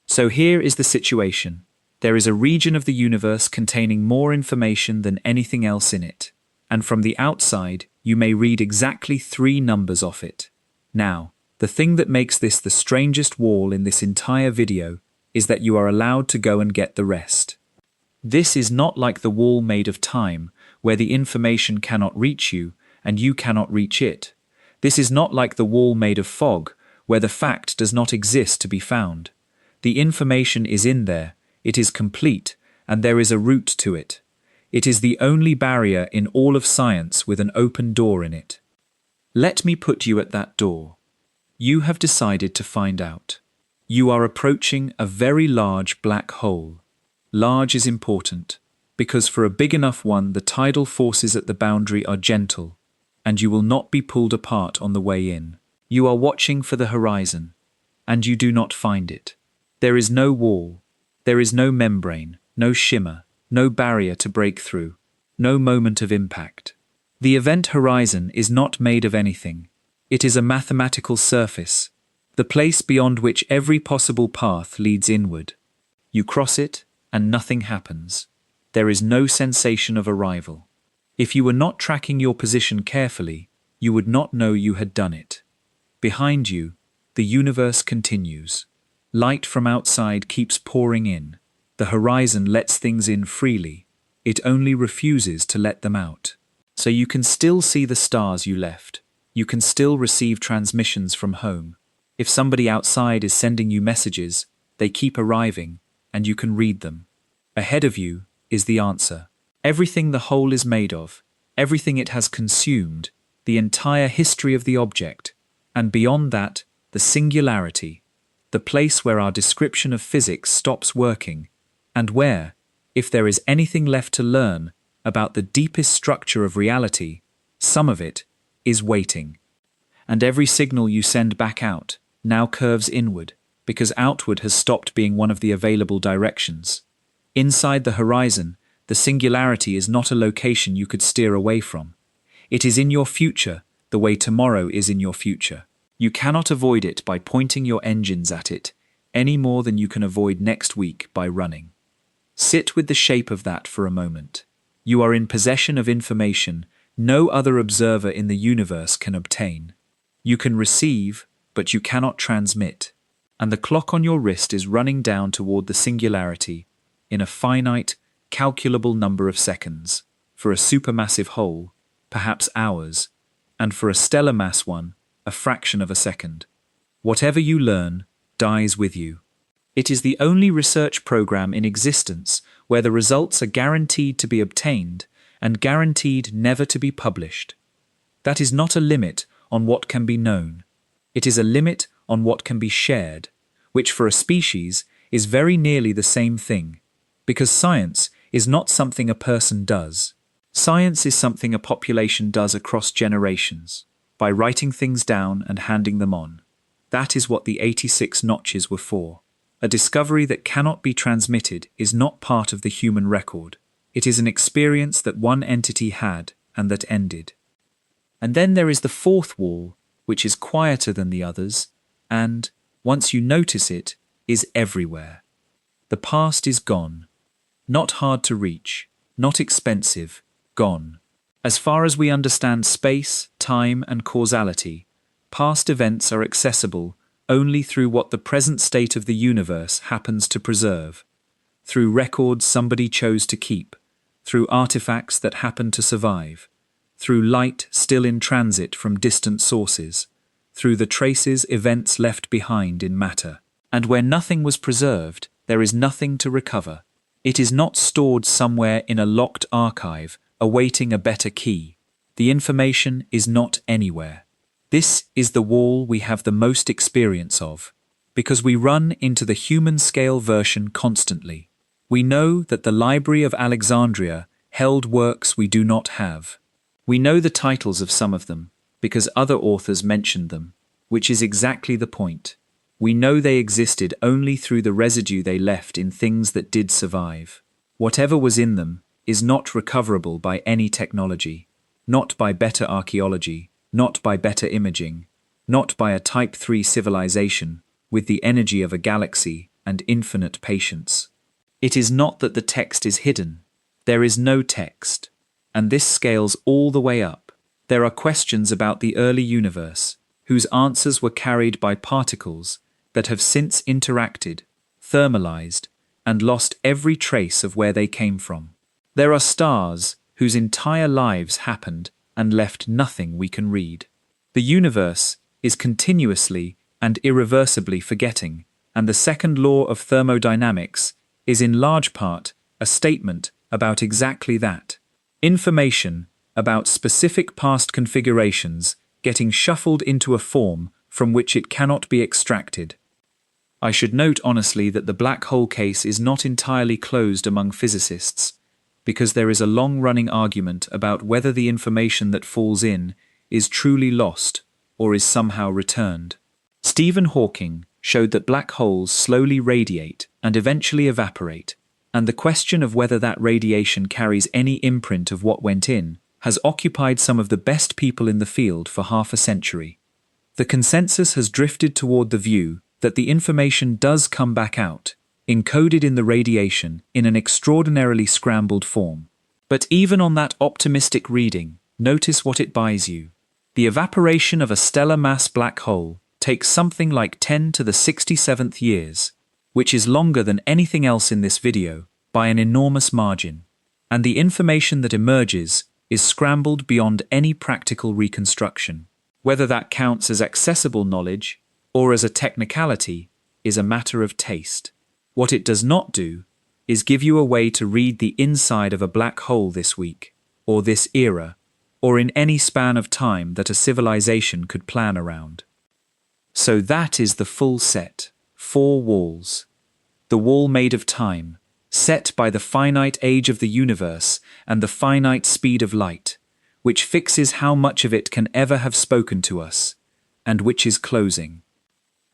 So here is the situation. There is a region of the universe containing more information than anything else in it, and from the outside you may read exactly three numbers off it. Now, the thing that makes this the strangest wall in this entire video is that you are allowed to go and get the rest. This is not like the wall made of time, where the information cannot reach you, and you cannot reach it. This is not like the wall made of fog, where the fact does not exist to be found. The information is in there, it is complete, and there is a route to it. It is the only barrier in all of science with an open door in it. Let me put you at that door. You have decided to find out. You are approaching a very large black hole. Large is important, because for a big enough one the tidal forces at the boundary are gentle, and you will not be pulled apart on the way in. You are watching for the horizon, and you do not find it. There is no wall, there is no membrane, no shimmer, no barrier to break through, no moment of impact. The event horizon is not made of anything. It is a mathematical surface, the place beyond which every possible path leads inward. You cross it, and nothing happens. There is no sensation of arrival. If you were not tracking your position carefully, you would not know you had done it. Behind you, the universe continues. Light from outside keeps pouring in. The horizon lets things in freely. It only refuses to let them out. So you can still see the stars you left. You can still receive transmissions from home. If somebody outside is sending you messages, they keep arriving, and you can read them. Ahead of you is the answer. Everything the whole is made of, everything it has consumed, the entire history of the object, and beyond that, the singularity, the place where our description of physics stops working, and where, if there is anything left to learn about the deepest structure of reality, some of it is waiting. And every signal you send back out now curves inward, because outward has stopped being one of the available directions. Inside the horizon, the singularity is not a location you could steer away from. It is in your future, the way tomorrow is in your future. You cannot avoid it by pointing your engines at it, any more than you can avoid next week by running. Sit with the shape of that for a moment. You are in possession of information no other observer in the universe can obtain. You can receive, but you cannot transmit. And the clock on your wrist is running down toward the singularity in a finite, calculable number of seconds. For a supermassive whole, perhaps hours, and for a stellar mass one, a fraction of a second. Whatever you learn dies with you. It is the only research program in existence where the results are guaranteed to be obtained and guaranteed never to be published. That is not a limit on what can be known. It is a limit on what can be shared, which for a species is very nearly the same thing, because science is not something a person does. Science is something a population does across generations, by writing things down and handing them on. That is what the 86 notches were for. A discovery that cannot be transmitted is not part of the human record. It is an experience that one entity had and that ended. And then there is the fourth wall, which is quieter than the others, and, once you notice it, is everywhere. The past is gone. Not hard to reach, not expensive, gone. As far as we understand space, time, and causality, past events are accessible only through what the present state of the universe happens to preserve, through records somebody chose to keep, through artifacts that happen to survive, through light still in transit from distant sources, through the traces events left behind in matter. And where nothing was preserved, there is nothing to recover. It is not stored somewhere in a locked archive, awaiting a better key. The information is not anywhere. This is the wall we have the most experience of, because we run into the human-scale version constantly. We know that the Library of Alexandria held works we do not have. We know the titles of some of them, because other authors mentioned them, which is exactly the point. We know they existed only through the residue they left in things that did survive. Whatever was in them is not recoverable by any technology, not by better archaeology, not by better imaging, not by a Type 3 civilization with the energy of a galaxy and infinite patience. It is not that the text is hidden. There is no text, and this scales all the way up. There are questions about the early universe, whose answers were carried by particles that have since interacted, thermalized, and lost every trace of where they came from. There are stars whose entire lives happened and left nothing we can read. The universe is continuously and irreversibly forgetting, and the second law of thermodynamics is in large part a statement about exactly that. Information about specific past configurations getting shuffled into a form from which it cannot be extracted. I should note honestly that the black hole case is not entirely closed among physicists, because there is a long-running argument about whether the information that falls in is truly lost or is somehow returned. Stephen Hawking showed that black holes slowly radiate and eventually evaporate, and the question of whether that radiation carries any imprint of what went in has occupied some of the best people in the field for half a century. The consensus has drifted toward the view that the information does come back out, encoded in the radiation in an extraordinarily scrambled form. But even on that optimistic reading, notice what it buys you. The evaporation of a stellar mass black hole takes something like 10 to the 67th years, which is longer than anything else in this video by an enormous margin. And the information that emerges is scrambled beyond any practical reconstruction. Whether that counts as accessible knowledge or as a technicality is a matter of taste. What it does not do is give you a way to read the inside of a black hole this week, or this era, or in any span of time that a civilization could plan around. So that is the full set, 4 walls. The wall made of time, set by the finite age of the universe and the finite speed of light, which fixes how much of it can ever have spoken to us, and which is closing.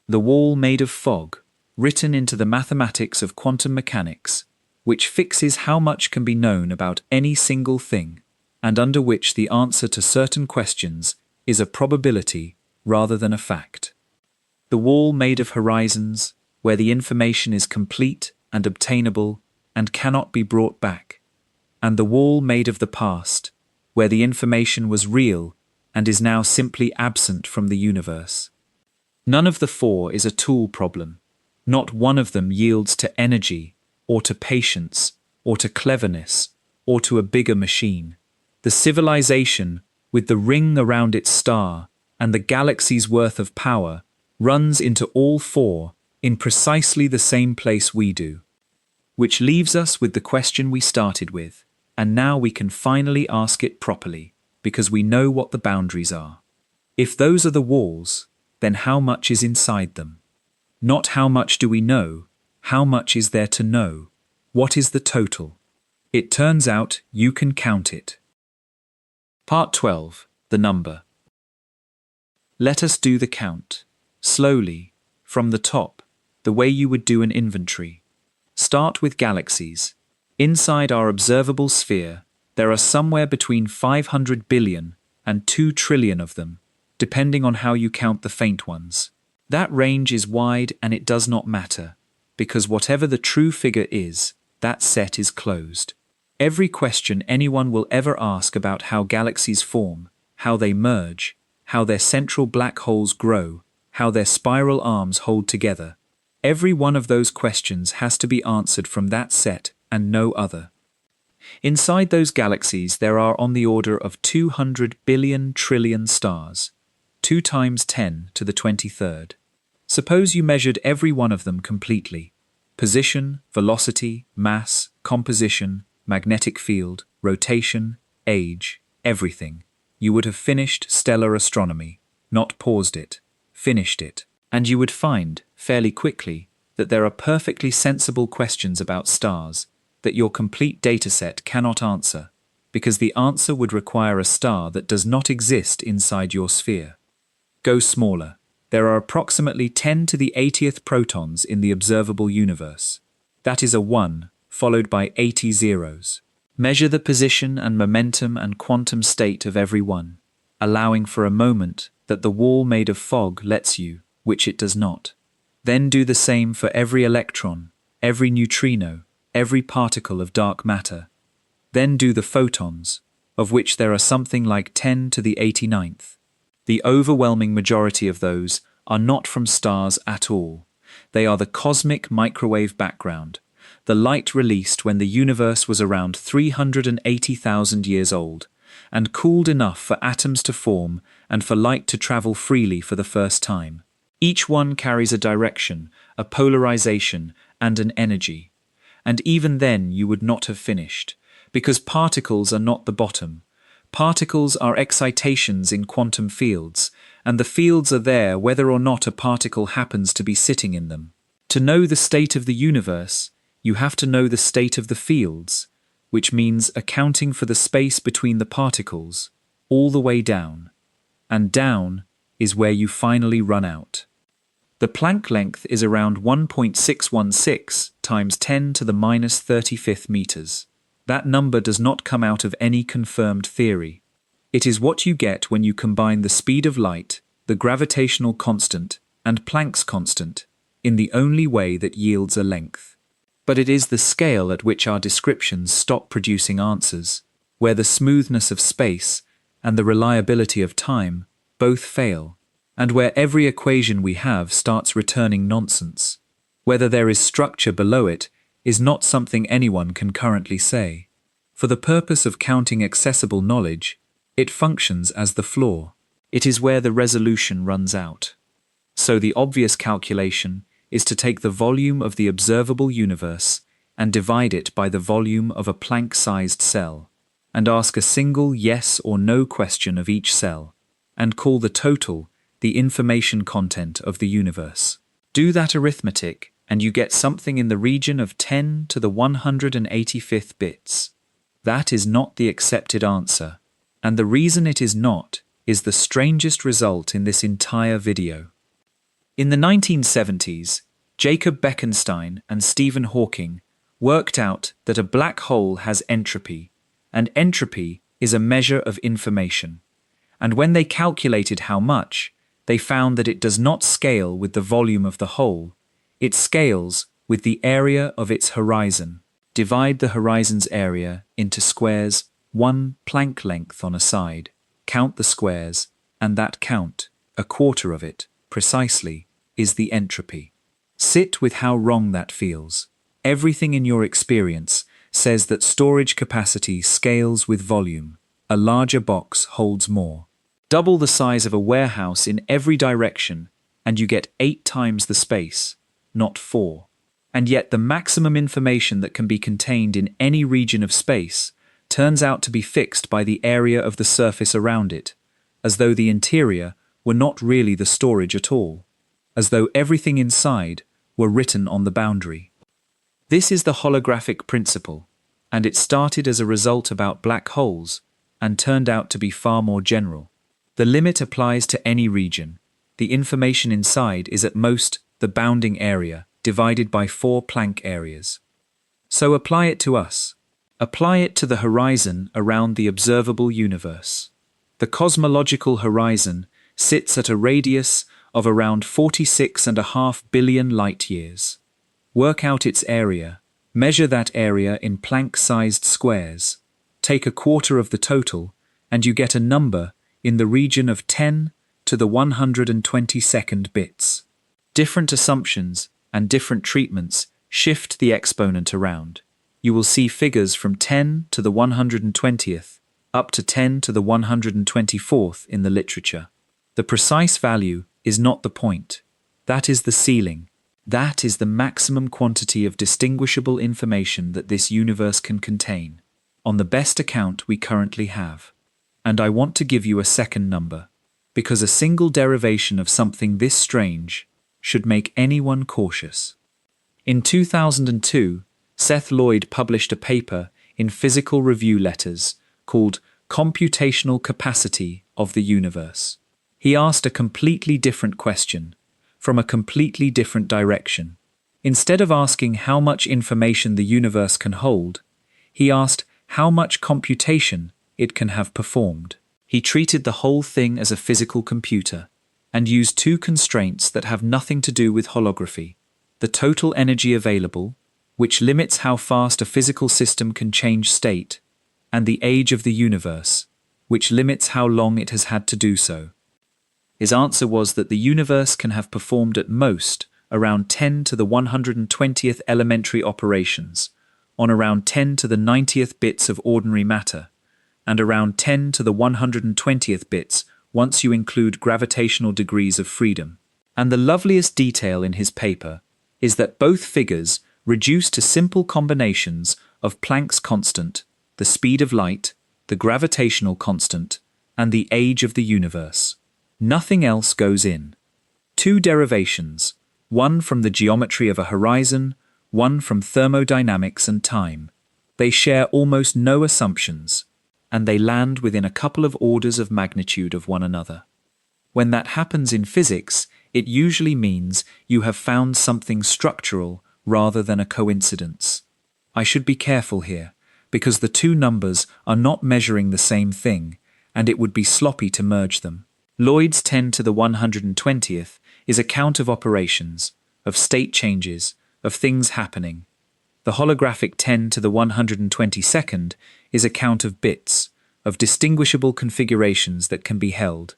The wall made of fog, written into the mathematics of quantum mechanics, which fixes how much can be known about any single thing, and under which the answer to certain questions is a probability rather than a fact. The wall made of horizons, where the information is complete and obtainable and cannot be brought back, and the wall made of the past, where the information was real and is now simply absent from the universe. None of the 4 is a tool problem. Not one of them yields to energy, or to patience, or to cleverness, or to a bigger machine. The civilization, with the ring around its star and the galaxy's worth of power, runs into all 4 in precisely the same place we do. Which leaves us with the question we started with, and now we can finally ask it properly, because we know what the boundaries are. If those are the walls, then how much is inside them? Not how much do we know, how much is there to know? What is the total? It turns out you can count it. Part 12. The number. Let us do the count. Slowly, from the top, the way you would do an inventory. Start with galaxies. Inside our observable sphere, there are somewhere between 500 billion and 2 trillion of them, depending on how you count the faint ones. That range is wide and it does not matter, because whatever the true figure is, that set is closed. Every question anyone will ever ask about how galaxies form, how they merge, how their central black holes grow, how their spiral arms hold together, every one of those questions has to be answered from that set and no other. Inside those galaxies there are on the order of 200 billion trillion stars, 2 times 10 to the 23rd. Suppose you measured every one of them completely. Position, velocity, mass, composition, magnetic field, rotation, age, everything. You would have finished stellar astronomy, not paused it, finished it. And you would find, fairly quickly, that there are perfectly sensible questions about stars that your complete dataset cannot answer, because the answer would require a star that does not exist inside your sphere. Go smaller. There are approximately 10 to the 80th protons in the observable universe. That is a 1, followed by 80 zeros. Measure the position and momentum and quantum state of every one, allowing for a moment that the wall made of fog lets you, which it does not. Then do the same for every electron, every neutrino, every particle of dark matter. Then do the photons, of which there are something like 10 to the 89th. The overwhelming majority of those are not from stars at all, They are the cosmic microwave background, the light released when the universe was around 380,000 years old, and cooled enough for atoms to form and for light to travel freely for the first time. Each one carries a direction, a polarization, and an energy. And even then you would not have finished, because particles are not the bottom. Particles are excitations in quantum fields, and the fields are there whether or not a particle happens to be sitting in them. To know the state of the universe, you have to know the state of the fields, which means accounting for the space between the particles, all the way down. And down is where you finally run out. The Planck length is around 1.616 times 10 to the minus 35th meters. That number does not come out of any confirmed theory. It is what you get when you combine the speed of light, the gravitational constant, and Planck's constant, in the only way that yields a length. But it is the scale at which our descriptions stop producing answers, where the smoothness of space and the reliability of time both fail, and where every equation we have starts returning nonsense. Whether there is structure below it is not something anyone can currently say. For the purpose of counting accessible knowledge, it functions as the floor. It is where the resolution runs out. So the obvious calculation is to take the volume of the observable universe and divide it by the volume of a Planck-sized cell, and ask a single yes or no question of each cell, and call the total the information content of the universe. Do that arithmetic, and you get something in the region of 10 to the 185th bits. That is not the accepted answer, and the reason it is not is the strangest result in this entire video. In the 1970s, Jacob Bekenstein and Stephen Hawking worked out that a black hole has entropy, and entropy is a measure of information. And when they calculated how much, they found that it does not scale with the volume of the hole, it scales with the area of its horizon. Divide the horizon's area into squares 1 Planck length on a side, count the squares, and that count, a quarter of it, precisely, is the entropy. Sit with how wrong that feels. Everything in your experience says that storage capacity scales with volume. A larger box holds more. Double the size of a warehouse in every direction, and you get 8 times the space, not 4. And yet the maximum information that can be contained in any region of space turns out to be fixed by the area of the surface around it, as though the interior were not really the storage at all, as though everything inside were written on the boundary. This is the holographic principle, and it started as a result about black holes and turned out to be far more general. The limit applies to any region. The information inside is at most the bounding area divided by 4 Planck areas. So apply it to us. Apply it to the horizon around the observable universe. The cosmological horizon sits at a radius of around 46.5 billion light-years. Work out its area, measure that area in Planck-sized squares, take a quarter of the total, and you get a number in the region of 10 to the 122nd bits. Different assumptions and different treatments shift the exponent around. You will see figures from 10 to the 120th up to 10 to the 124th in the literature. The precise value is not the point. That is the ceiling. That is the maximum quantity of distinguishable information that this universe can contain, on the best account we currently have. And I want to give you a second number, because a single derivation of something this strange should make anyone cautious. In 2002, Seth Lloyd published a paper in Physical Review Letters called Computational Capacity of the Universe. He asked a completely different question, from a completely different direction. Instead of asking how much information the universe can hold, he asked how much computation it can have performed. He treated the whole thing as a physical computer, and used 2 constraints that have nothing to do with holography: the total energy available, which limits how fast a physical system can change state, and the age of the universe, which limits how long it has had to do so. His answer was that the universe can have performed at most around 10 to the 120th elementary operations, on around 10 to the 90th bits of ordinary matter, and around 10 to the 120th bits once you include gravitational degrees of freedom. And the loveliest detail in his paper is that both figures reduce to simple combinations of Planck's constant, the speed of light, the gravitational constant, and the age of the universe. Nothing else goes in. Two derivations, one from the geometry of a horizon, one from thermodynamics and time. They share almost no assumptions, and they land within a couple of orders of magnitude of one another. When that happens in physics, it usually means you have found something structural rather than a coincidence. I should be careful here, because the two numbers are not measuring the same thing, and it would be sloppy to merge them. Lloyd's 10 to the 120th is a count of operations, of state changes, of things happening. The holographic 10 to the 122nd is a count of bits, of distinguishable configurations that can be held.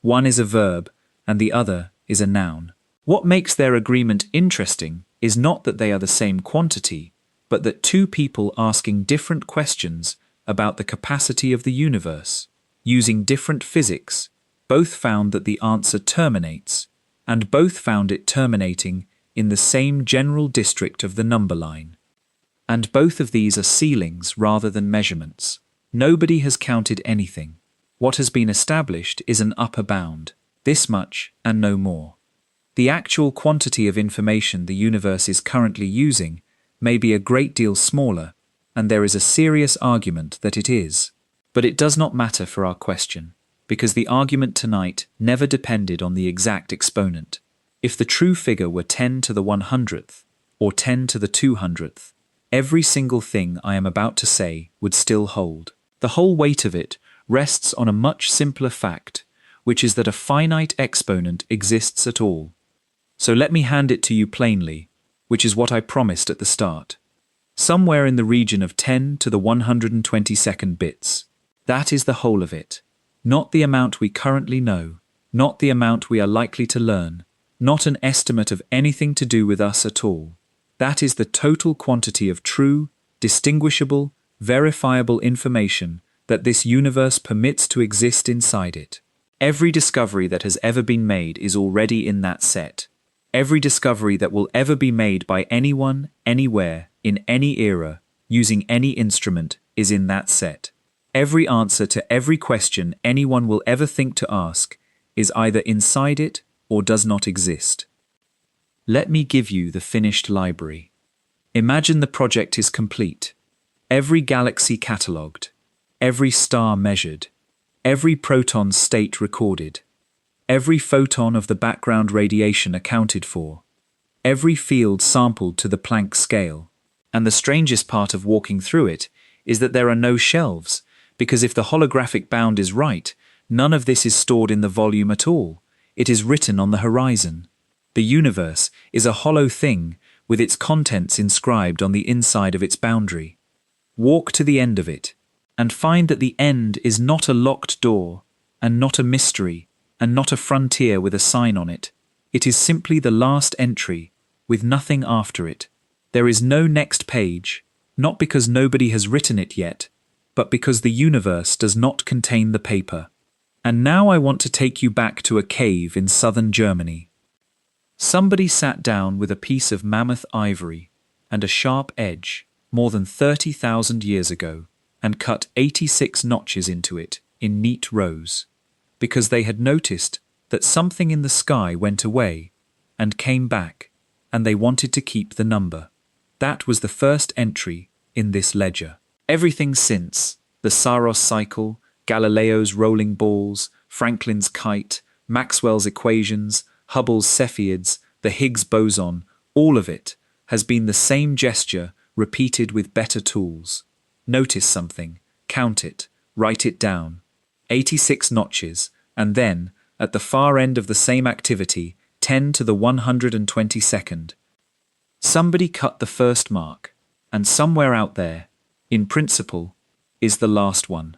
One is a verb, and the other is a noun. What makes their agreement interesting is not that they are the same quantity, but that two people asking different questions about the capacity of the universe, using different physics, both found that the answer terminates, and both found it terminating in the same general district of the number line. And both of these are ceilings rather than measurements. Nobody has counted anything. What has been established is an upper bound, this much and no more. The actual quantity of information the universe is currently using may be a great deal smaller, and there is a serious argument that it is. But it does not matter for our question, because the argument tonight never depended on the exact exponent. If the true figure were 10 to the 100th, or 10 to the 200th, every single thing I am about to say would still hold. The whole weight of it rests on a much simpler fact, which is that a finite exponent exists at all. So let me hand it to you plainly, which is what I promised at the start. Somewhere in the region of 10 to the 122nd bits. That is the whole of it. Not the amount we currently know, not the amount we are likely to learn, not an estimate of anything to do with us at all. That is the total quantity of true, distinguishable, verifiable information that this universe permits to exist inside it. Every discovery that has ever been made is already in that set. Every discovery that will ever be made by anyone, anywhere, in any era, using any instrument, is in that set. Every answer to every question anyone will ever think to ask is either inside it or does not exist. Let me give you the finished library. Imagine the project is complete. Every galaxy catalogued, every star measured, every proton state recorded, every photon of the background radiation accounted for, every field sampled to the Planck scale. And the strangest part of walking through it is that there are no shelves, because if the holographic bound is right, none of this is stored in the volume at all. It is written on the horizon. The universe is a hollow thing with its contents inscribed on the inside of its boundary. Walk to the end of it, and find that the end is not a locked door, and not a mystery, and not a frontier with a sign on it. It is simply the last entry, with nothing after it. There is no next page, not because nobody has written it yet, but because the universe does not contain the paper. And now I want to take you back to a cave in southern Germany. Somebody sat down with a piece of mammoth ivory and a sharp edge more than 30,000 years ago and cut 86 notches into it in neat rows, because they had noticed that something in the sky went away and came back, and they wanted to keep the number. That was the first entry in this ledger. Everything since, the Saros cycle, Galileo's rolling balls, Franklin's kite, Maxwell's equations, Hubble's Cepheids, the Higgs boson, all of it has been the same gesture repeated with better tools. Notice something, count it, write it down. 86 notches, and then, at the far end of the same activity, 10 to the 122nd. Somebody cut the first mark, and somewhere out there, in principle, is the last one.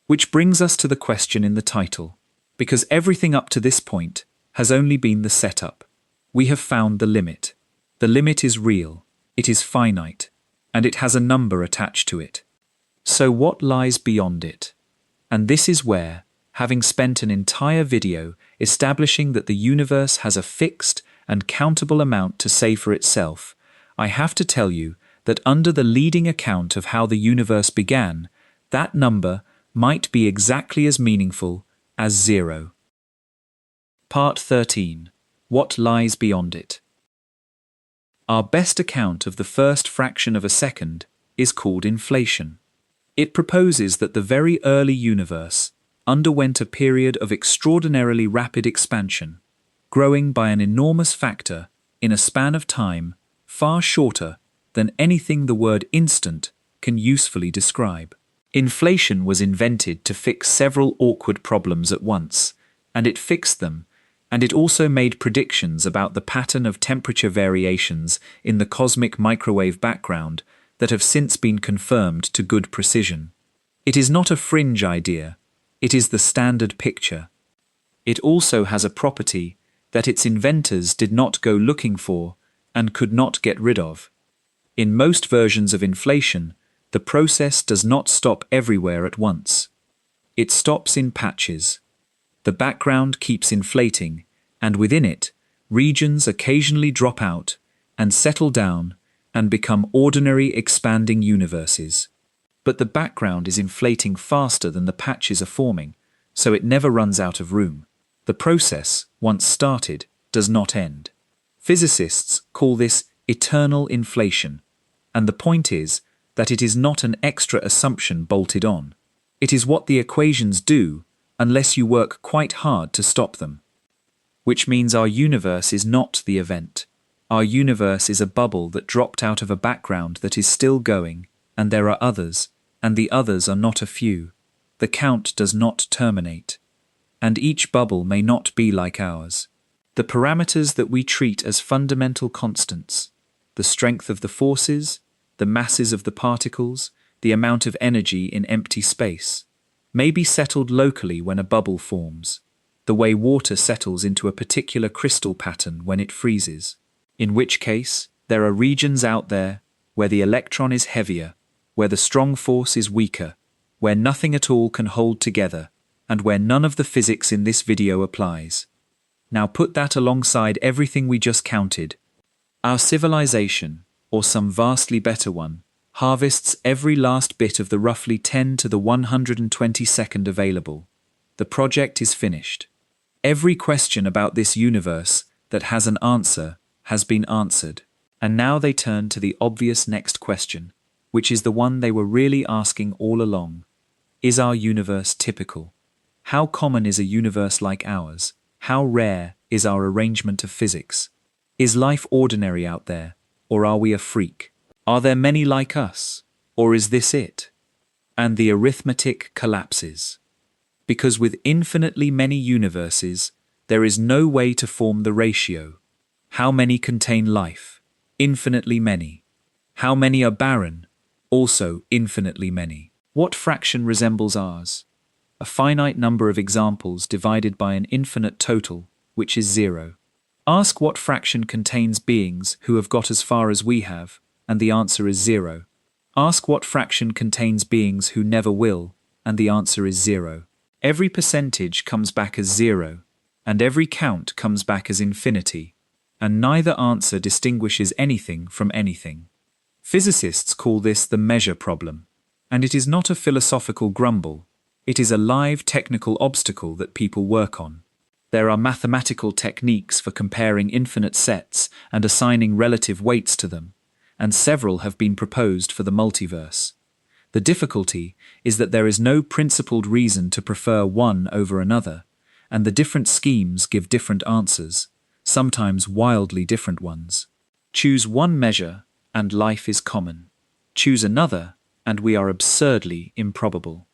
Which brings us to the question in the title, because everything up to this point has only been the setup. We have found the limit. The limit is real, it is finite, and it has a number attached to it. So what lies beyond it? And this is where, having spent an entire video establishing that the universe has a fixed and countable amount to say for itself, I have to tell you that under the leading account of how the universe began, that number might be exactly as meaningful as 0. Part 13. What lies beyond it? Our best account of the first fraction of a second is called inflation. It proposes that the very early universe underwent a period of extraordinarily rapid expansion, growing by an enormous factor in a span of time far shorter than anything the word instant can usefully describe. Inflation was invented to fix several awkward problems at once, and it fixed them, and it also made predictions about the pattern of temperature variations in the cosmic microwave background that have since been confirmed to good precision. It is not a fringe idea, it is the standard picture. It also has a property that its inventors did not go looking for and could not get rid of. In most versions of inflation, the process does not stop everywhere at once. It stops in patches. The background keeps inflating, and within it, regions occasionally drop out and settle down and become ordinary expanding universes. But the background is inflating faster than the patches are forming, so it never runs out of room. The process, once started, does not end. Physicists call this eternal inflation, and the point is that it is not an extra assumption bolted on. It is what the equations do unless you work quite hard to stop them. Which means our universe is not the event. Our universe is a bubble that dropped out of a background that is still going, and there are others, and the others are not a few. The count does not terminate. And each bubble may not be like ours. The parameters that we treat as fundamental constants, the strength of the forces, the masses of the particles, the amount of energy in empty space, may be settled locally when a bubble forms, the way water settles into a particular crystal pattern when it freezes, in which case there are regions out there where the electron is heavier, where the strong force is weaker, where nothing at all can hold together, and where none of the physics in this video applies. Now put that alongside everything we just counted. Our civilization, or some vastly better one, harvests every last bit of the roughly 10 to the 122nd available. The project is finished. Every question about this universe that has an answer has been answered. And now they turn to the obvious next question, which is the one they were really asking all along. Is our universe typical? How common is a universe like ours? How rare is our arrangement of physics? Is life ordinary out there, or are we a freak? Are there many like us, or is this it? And the arithmetic collapses. Because with infinitely many universes, there is no way to form the ratio. How many contain life? Infinitely many. How many are barren? Also infinitely many. What fraction resembles ours? A finite number of examples divided by an infinite total, which is 0. Ask what fraction contains beings who have got as far as we have, and the answer is 0. Ask what fraction contains beings who never will, and the answer is 0. Every percentage comes back as 0, and every count comes back as infinity, and neither answer distinguishes anything from anything. Physicists call this the measure problem, and it is not a philosophical grumble. It is a live technical obstacle that people work on. There are mathematical techniques for comparing infinite sets and assigning relative weights to them, and several have been proposed for the multiverse. The difficulty is that there is no principled reason to prefer one over another, and the different schemes give different answers, sometimes wildly different ones. Choose one measure, and life is common. Choose another, and we are absurdly improbable.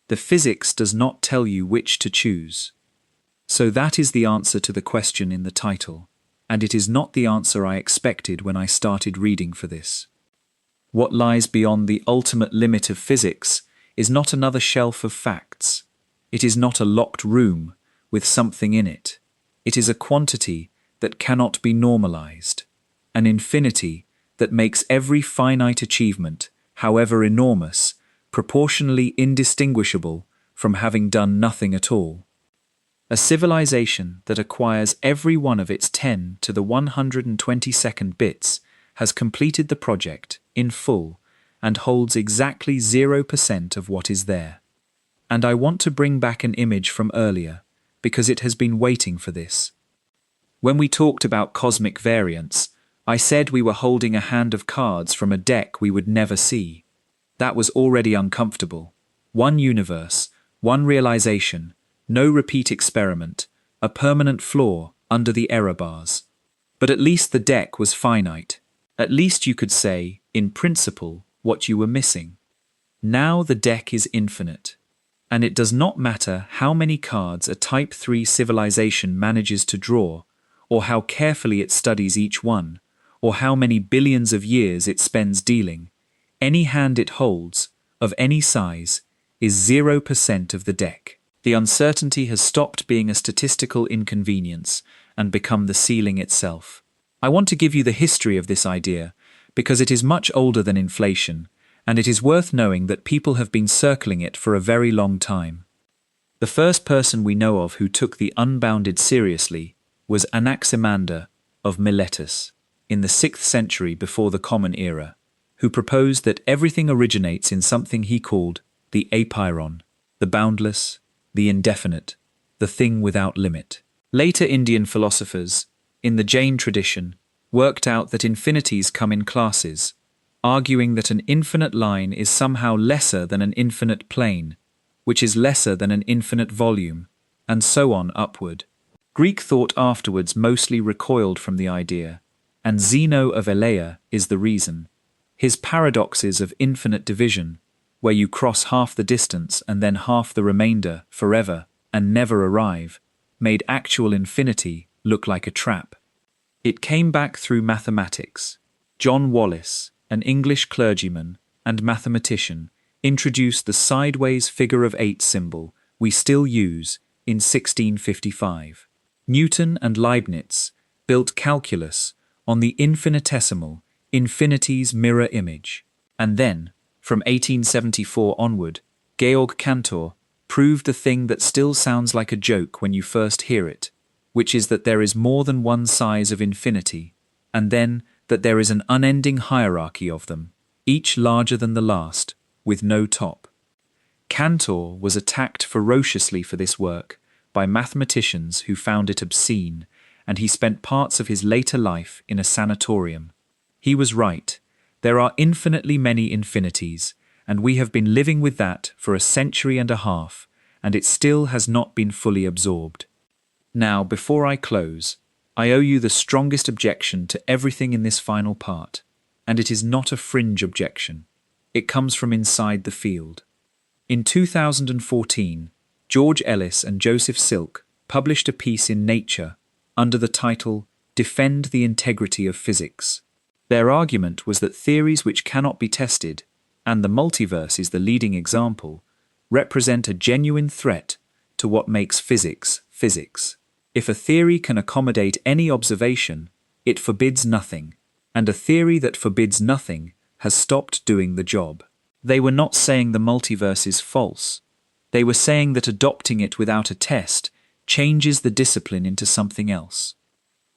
The physics does not tell you which to choose. So that is the answer to the question in the title, and it is not the answer I expected when I started reading for this. What lies beyond the ultimate limit of physics is not another shelf of facts. It is not a locked room with something in it. It is a quantity that cannot be normalized, an infinity that makes every finite achievement, however enormous, proportionally indistinguishable from having done nothing at all. A civilization that acquires every one of its 10 to the 122nd bits has completed the project in full and holds exactly 0% of what is there. And I want to bring back an image from earlier, because it has been waiting for this. When we talked about cosmic variance, I said we were holding a hand of cards from a deck we would never see. That was already uncomfortable. One universe, one realization, no repeat experiment, a permanent flaw under the error bars. But at least the deck was finite. At least you could say, in principle, what you were missing. Now the deck is infinite. And it does not matter how many cards a Type 3 civilization manages to draw, or how carefully it studies each one, or how many billions of years it spends dealing. Any hand it holds, of any size, is 0% of the deck. The uncertainty has stopped being a statistical inconvenience and become the ceiling itself. I want to give you the history of this idea, because it is much older than inflation, and it is worth knowing that people have been circling it for a very long time. The first person we know of who took the unbounded seriously was Anaximander of Miletus, in the 6th century before the Common Era, who proposed that everything originates in something he called the apeiron, the boundless, the indefinite, the thing without limit. Later Indian philosophers, in the Jain tradition, worked out that infinities come in classes, arguing that an infinite line is somehow lesser than an infinite plane, which is lesser than an infinite volume, and so on upward. Greek thought afterwards mostly recoiled from the idea, and Zeno of Elea is the reason. His paradoxes of infinite division, where you cross half the distance and then half the remainder forever and never arrive, made actual infinity look like a trap. It came back through mathematics. John Wallis, an English clergyman and mathematician, introduced the sideways figure of 8 symbol we still use in 1655. Newton and Leibniz built calculus on the infinitesimal, infinity's mirror image. And then, from 1874 onward, Georg Cantor proved the thing that still sounds like a joke when you first hear it, which is that there is more than one size of infinity, and then that there is an unending hierarchy of them, each larger than the last, with no top. Cantor was attacked ferociously for this work by mathematicians who found it obscene, and he spent parts of his later life in a sanatorium. He was right. There are infinitely many infinities, and we have been living with that for a century and a half, and it still has not been fully absorbed. Now, before I close, I owe you the strongest objection to everything in this final part, and it is not a fringe objection. It comes from inside the field. In 2014, George Ellis and Joseph Silk published a piece in Nature under the title "Defend the Integrity of Physics." Their argument was that theories which cannot be tested, and the multiverse is the leading example, represent a genuine threat to what makes physics physics. If a theory can accommodate any observation, it forbids nothing, and a theory that forbids nothing has stopped doing the job. They were not saying the multiverse is false. They were saying that adopting it without a test changes the discipline into something else.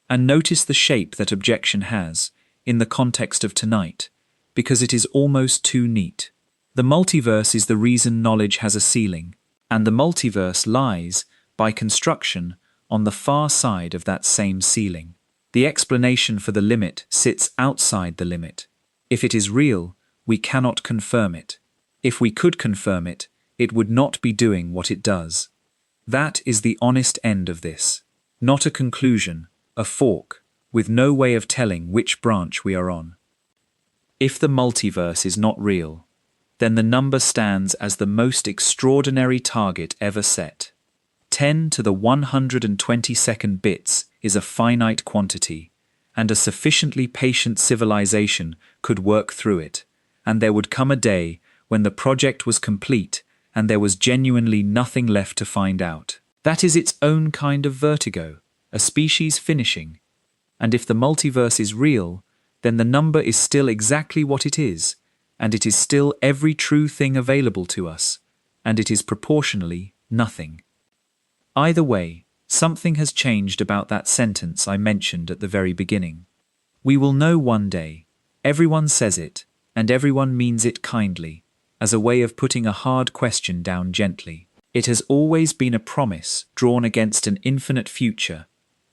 And notice the shape that objection has in the context of tonight, because it is almost too neat. The multiverse is the reason knowledge has a ceiling, and the multiverse lies, by construction, on the far side of that same ceiling. The explanation for the limit sits outside the limit. If it is real, we cannot confirm it. If we could confirm it, it would not be doing what it does. That is the honest end of this. Not a conclusion, a fork, with no way of telling which branch we are on. If the multiverse is not real, then the number stands as the most extraordinary target ever set. 10 to the 122nd bits is a finite quantity, and a sufficiently patient civilization could work through it, and there would come a day when the project was complete and there was genuinely nothing left to find out. That is its own kind of vertigo, a species finishing, And if the multiverse is real, then the number is still exactly what it is, and it is still every true thing available to us, and it is proportionally nothing. Either way, something has changed about that sentence I mentioned at the very beginning. We will know one day. Everyone says it, and everyone means it kindly, as a way of putting a hard question down gently. It has always been a promise drawn against an infinite future,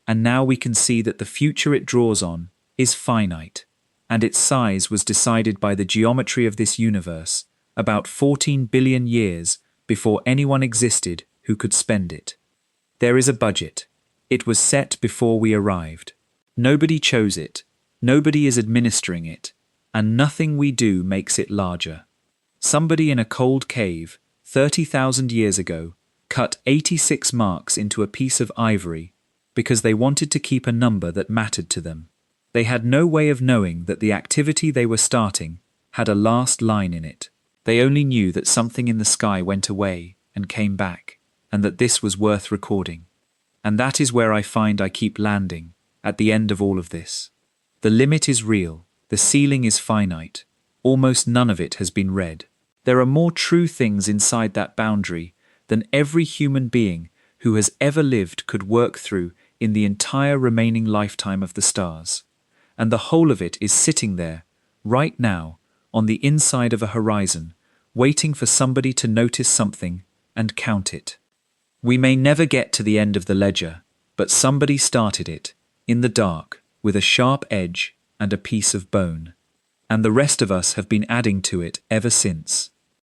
and now we can see that the future it draws on is finite, and its size was decided by the geometry of this universe about 14 billion years before anyone existed who could spend it. There is a budget. It was set before we arrived. Nobody chose it, nobody is administering it, and nothing we do makes it larger. Somebody in a cold cave, 30,000 years ago, cut 86 marks into a piece of ivory because they wanted to keep a number that mattered to them. They had no way of knowing that the activity they were starting had a last line in it. They only knew that something in the sky went away and came back, and that this was worth recording. And that is where I find I keep landing, at the end of all of this. The limit is real, the ceiling is finite, almost none of it has been read. There are more true things inside that boundary than every human being who has ever lived could work through in the entire remaining lifetime of the stars. And the whole of it is sitting there, right now, on the inside of a horizon, waiting for somebody to notice something and count it. We may never get to the end of the ledger, but somebody started it, in the dark, with a sharp edge and a piece of bone. And the rest of us have been adding to it ever since.